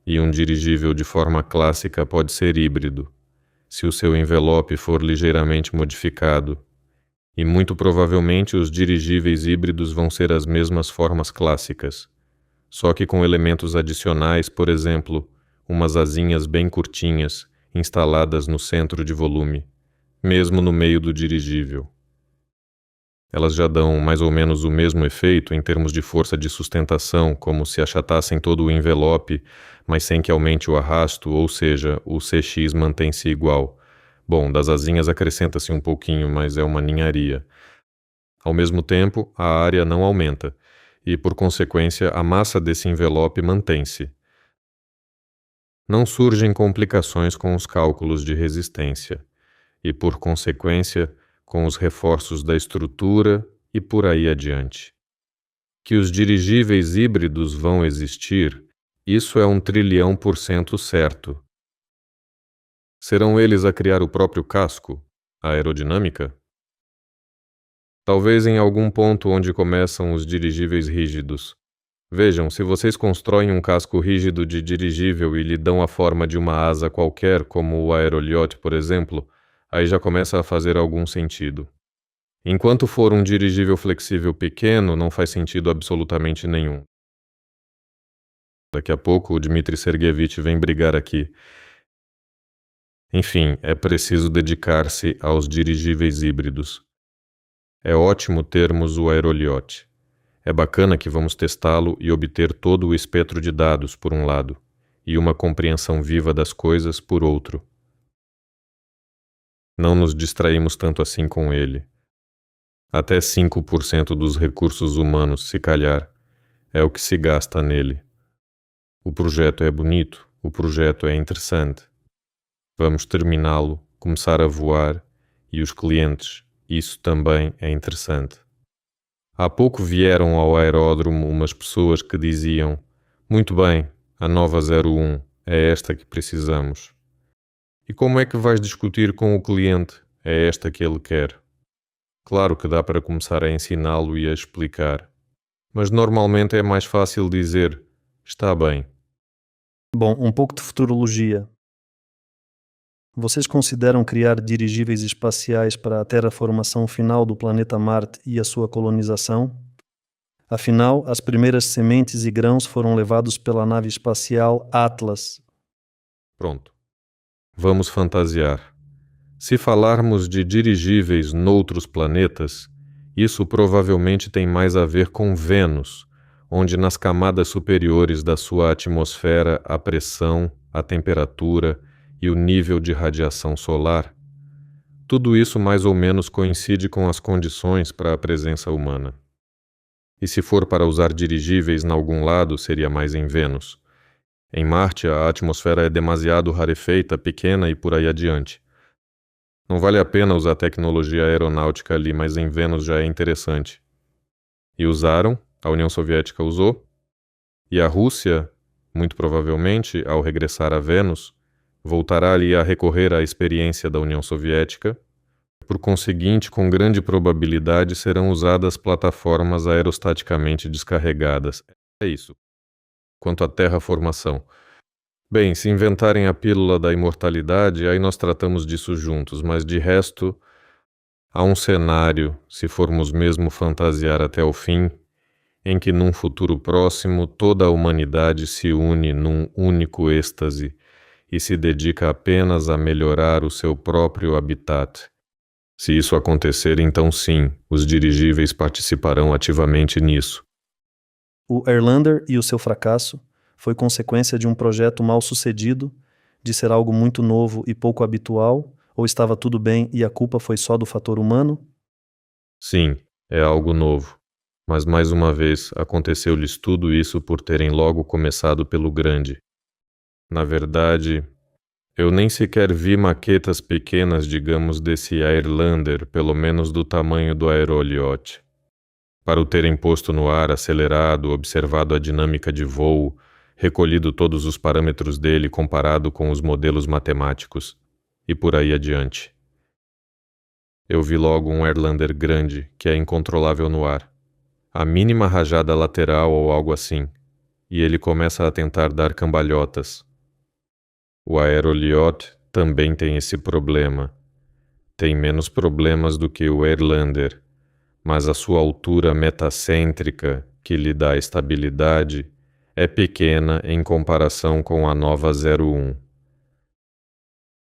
E um dirigível de forma clássica pode ser híbrido, se o seu envelope for ligeiramente modificado. E muito provavelmente os dirigíveis híbridos vão ser as mesmas formas clássicas, só que com elementos adicionais, por exemplo, umas asinhas bem curtinhas, instaladas no centro de volume, mesmo no meio do dirigível. Elas já dão mais ou menos o mesmo efeito em termos de força de sustentação, como se achatassem todo o envelope, mas sem que aumente o arrasto, ou seja, o CX mantém-se igual. Bom, das asinhas acrescenta-se um pouquinho, mas é uma ninharia. Ao mesmo tempo, a área não aumenta, e por consequência a massa desse envelope mantém-se. Não surgem complicações com os cálculos de resistência, e por consequência com os reforços da estrutura e por aí adiante. Que os dirigíveis híbridos vão existir, isso é 1.000.000.000% certo. Serão eles a criar o próprio casco, a aerodinâmica? Talvez em algum ponto onde começam os dirigíveis rígidos. Vejam, se vocês constroem um casco rígido de dirigível e lhe dão a forma de uma asa qualquer, como o aeroliote, por exemplo, aí já começa a fazer algum sentido. Enquanto for um dirigível flexível pequeno, não faz sentido absolutamente nenhum. Daqui a pouco o Dmitry Sergeyevich vem brigar aqui. Enfim, é preciso dedicar-se aos dirigíveis híbridos. É ótimo termos o aeroliote. É bacana que vamos testá-lo e obter todo o espectro de dados, por um lado, e uma compreensão viva das coisas, por outro. Não nos distraímos tanto assim com ele. Até 5% dos recursos humanos, se calhar, é o que se gasta nele. O projeto é bonito, o projeto é interessante. Vamos terminá-lo, começar a voar, e os clientes, isso também é interessante. Há pouco vieram ao aeródromo umas pessoas que diziam: muito bem, a nova 01, é esta que precisamos. E como é que vais discutir com o cliente? É esta que ele quer. Claro que dá para começar a ensiná-lo e a explicar, mas normalmente é mais fácil dizer: está bem. Bom, um pouco de futurologia. Vocês consideram criar dirigíveis espaciais para a terraformação final do planeta Marte e a sua colonização? Afinal, as primeiras sementes e grãos foram levados pela nave espacial Atlas. Pronto. Vamos fantasiar. Se falarmos de dirigíveis noutros planetas, isso provavelmente tem mais a ver com Vênus, onde nas camadas superiores da sua atmosfera a pressão, a temperatura e o nível de radiação solar, tudo isso mais ou menos coincide com as condições para a presença humana. E se for para usar dirigíveis em algum lado, seria mais em Vênus. Em Marte, a atmosfera é demasiado rarefeita, pequena e por aí adiante. Não vale a pena usar tecnologia aeronáutica ali, mas em Vênus já é interessante. E usaram, a União Soviética usou, e a Rússia, muito provavelmente, ao regressar a Vênus, voltará ali a recorrer à experiência da União Soviética. Por conseguinte, com grande probabilidade serão usadas plataformas aerostaticamente descarregadas. É isso. Quanto à terraformação. Bem, se inventarem a pílula da imortalidade, aí nós tratamos disso juntos, mas de resto, há um cenário, se formos mesmo fantasiar até o fim, em que num futuro próximo toda a humanidade se une num único êxtase e se dedica apenas a melhorar o seu próprio habitat. Se isso acontecer, então sim, os dirigíveis participarão ativamente nisso. O Airlander e o seu fracasso foi consequência de um projeto mal sucedido, de ser algo muito novo e pouco habitual, ou estava tudo bem e a culpa foi só do fator humano? Sim, é algo novo. Mas mais uma vez aconteceu-lhes tudo isso por terem logo começado pelo grande. Na verdade, eu nem sequer vi maquetas pequenas, digamos, desse Airlander, pelo menos do tamanho do aeroliote. Para o terem posto no ar, acelerado, observado a dinâmica de voo, recolhido todos os parâmetros dele comparado com os modelos matemáticos, e por aí adiante. Eu vi logo um Airlander grande, que é incontrolável no ar. A mínima rajada lateral ou algo assim, e ele começa a tentar dar cambalhotas. O aeroliote também tem esse problema. Tem menos problemas do que o Airlander, mas a sua altura metacêntrica, que lhe dá estabilidade, é pequena em comparação com a nova 01.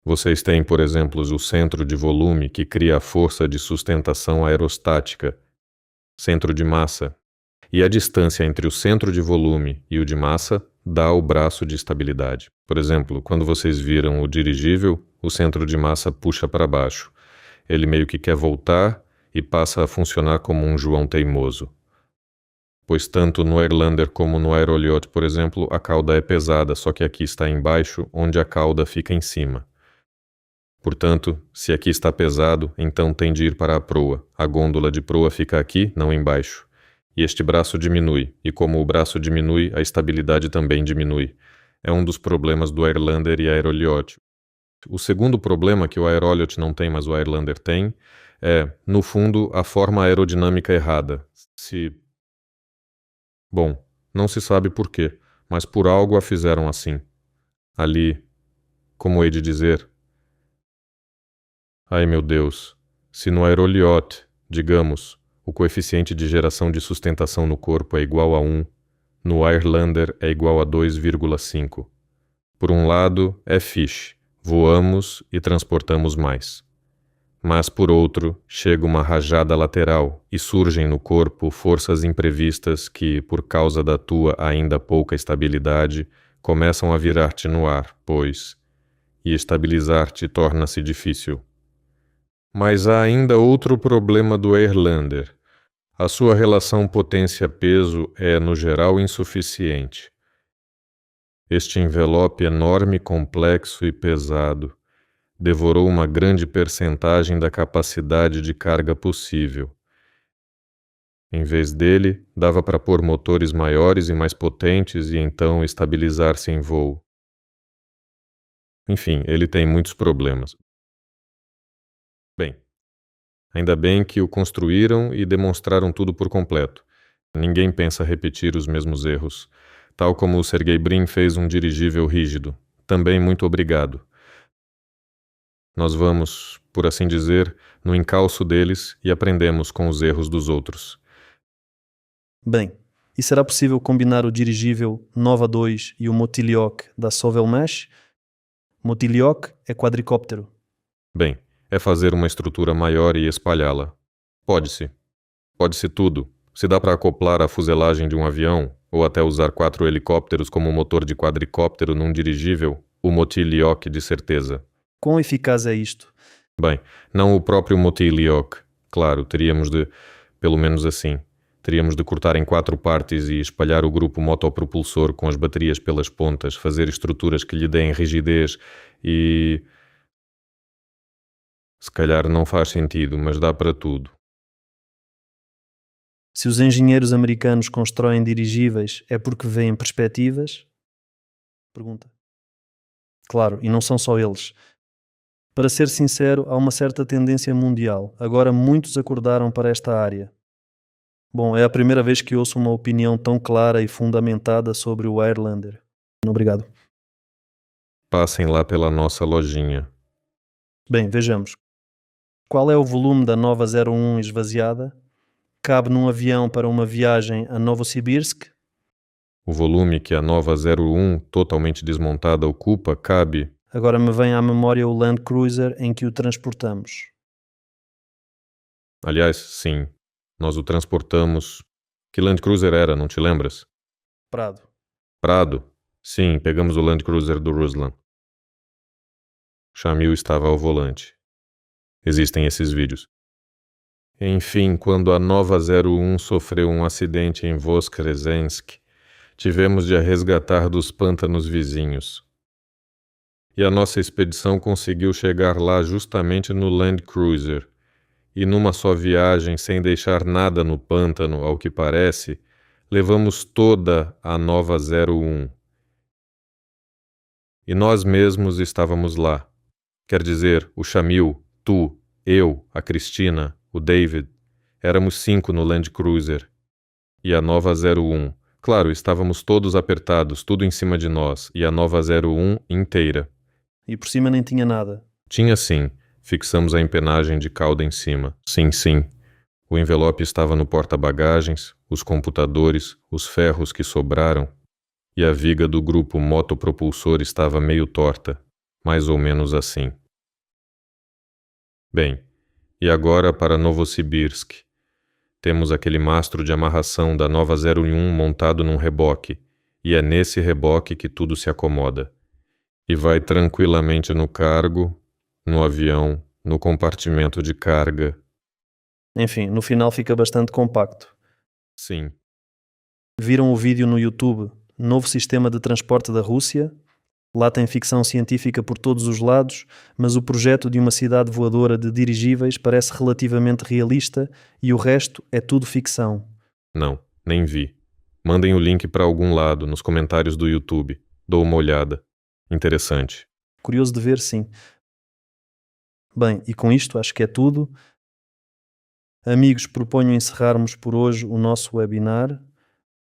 Vocês têm, por exemplo, o centro de volume que cria a força de sustentação aerostática, centro de massa, e a distância entre o centro de volume e o de massa dá o braço de estabilidade. Por exemplo, quando vocês viram o dirigível, o centro de massa puxa para baixo. Ele meio que quer voltar e passa a funcionar como um João teimoso. Pois tanto no Airlander como no aeroliote, por exemplo, a cauda é pesada, só que aqui está embaixo, onde a cauda fica em cima. Portanto, se aqui está pesado, então tem de ir para a proa. A gôndola de proa fica aqui, não embaixo. E este braço diminui, e como o braço diminui, a estabilidade também diminui. É um dos problemas do Airlander e aeroliote. O segundo problema que o aeroliote não tem, mas o Airlander tem, é, no fundo, a forma aerodinâmica errada. Bom, não se sabe por quê, mas por algo a fizeram assim. Ali, como hei de dizer? Ai meu Deus, se no aeroliote, digamos, o coeficiente de geração de sustentação no corpo é igual a 1, no Airlander é igual a 2,5. Por um lado, é fixe, voamos e transportamos mais. Mas por outro, chega uma rajada lateral e surgem no corpo forças imprevistas que, por causa da tua ainda pouca estabilidade, começam a virar-te no ar, pois, e estabilizar-te torna-se difícil. Mas há ainda outro problema do Airlander. A sua relação potência-peso é, no geral, insuficiente. Este envelope enorme, complexo e pesado devorou uma grande percentagem da capacidade de carga possível. Em vez dele, dava para pôr motores maiores e mais potentes e então estabilizar-se em voo. Enfim, ele tem muitos problemas. Bem, ainda bem que o construíram e demonstraram tudo por completo. Ninguém pensa repetir os mesmos erros. Tal como o Sergey Brin fez um dirigível rígido. Também muito obrigado. Nós vamos, por assim dizer, no encalço deles e aprendemos com os erros dos outros. Bem, e será possível combinar o dirigível Nova 2 e o Motiliok da Sovelmash? Motiliok é quadricóptero. Bem, é fazer uma estrutura maior e espalhá-la. Pode-se. Pode-se tudo. Se dá para acoplar a fuselagem de um avião, ou até usar 4 helicópteros como motor de quadricóptero num dirigível, o Motiliok de certeza. Quão eficaz é isto? Bem, não o próprio Motiliok. Claro, teríamos de, pelo menos assim, teríamos de cortar em 4 partes e espalhar o grupo motopropulsor com as baterias pelas pontas, fazer estruturas que lhe deem rigidez e... Se calhar não faz sentido, mas dá para tudo. Se os engenheiros americanos constroem dirigíveis, é porque veem perspectivas? Pergunta. Claro, e não são só eles. Para ser sincero, há uma certa tendência mundial. Agora muitos acordaram para esta área. Bom, é a primeira vez que ouço uma opinião tão clara e fundamentada sobre o Airlander. Obrigado. Passem lá pela nossa lojinha. Bem, vejamos. Qual é o volume da nova 01 esvaziada? Cabe num avião para uma viagem a Novosibirsk? O volume que a nova 01 totalmente desmontada ocupa cabe... Agora me vem à memória o Land Cruiser em que o transportamos. Aliás, sim, nós o transportamos... Que Land Cruiser era, não te lembras? Prado. Prado? Sim, pegamos o Land Cruiser do Ruslan. Shamil estava ao volante. Existem esses vídeos. Enfim, quando a nova 01 sofreu um acidente em Voskresensk, tivemos de a resgatar dos pântanos vizinhos. E a nossa expedição conseguiu chegar lá justamente no Land Cruiser. E numa só viagem, sem deixar nada no pântano, ao que parece, levamos toda a nova 01. E nós mesmos estávamos lá. Quer dizer, o Shamil, tu, eu, a Cristina, o David, éramos 5 no Land Cruiser. E a nova 01. Claro, estávamos todos apertados, tudo em cima de nós, e a nova 01 inteira. E por cima nem tinha nada. Tinha sim. Fixamos a empenagem de cauda em cima. Sim, sim. O envelope estava no porta-bagagens, os computadores, os ferros que sobraram, e a viga do grupo motopropulsor estava meio torta, mais ou menos assim. Bem, e agora para Novosibirsk. Temos aquele mastro de amarração da nova 01 montado num reboque, e é nesse reboque que tudo se acomoda. E vai tranquilamente no cargo, no avião, no compartimento de carga. Enfim, no final fica bastante compacto. Sim. Viram o vídeo no YouTube, Novo Sistema de Transporte da Rússia? Lá tem ficção científica por todos os lados, mas o projeto de uma cidade voadora de dirigíveis parece relativamente realista e o resto é tudo ficção. Não, nem vi. Mandem o link para algum lado, nos comentários do YouTube. Dou uma olhada. Interessante. Curioso de ver, sim. Bem, e com isto acho que é tudo. Amigos, proponho encerrarmos por hoje o nosso webinar.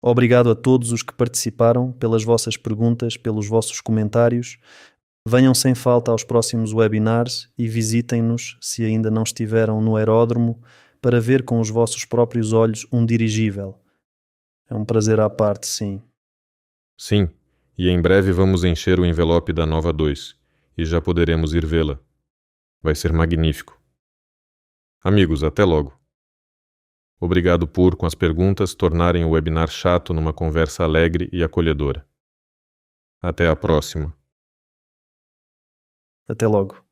Obrigado a todos os que participaram, pelas vossas perguntas, pelos vossos comentários. Venham sem falta aos próximos webinars e visitem-nos, se ainda não estiveram no aeródromo, para ver com os vossos próprios olhos um dirigível. É um prazer à parte, sim. Sim, e em breve vamos encher o envelope da Nova 2, e já poderemos ir vê-la. Vai ser magnífico. Amigos, até logo. Obrigado por, com as perguntas, tornarem o webinar chato numa conversa alegre e acolhedora. Até a próxima. Até logo.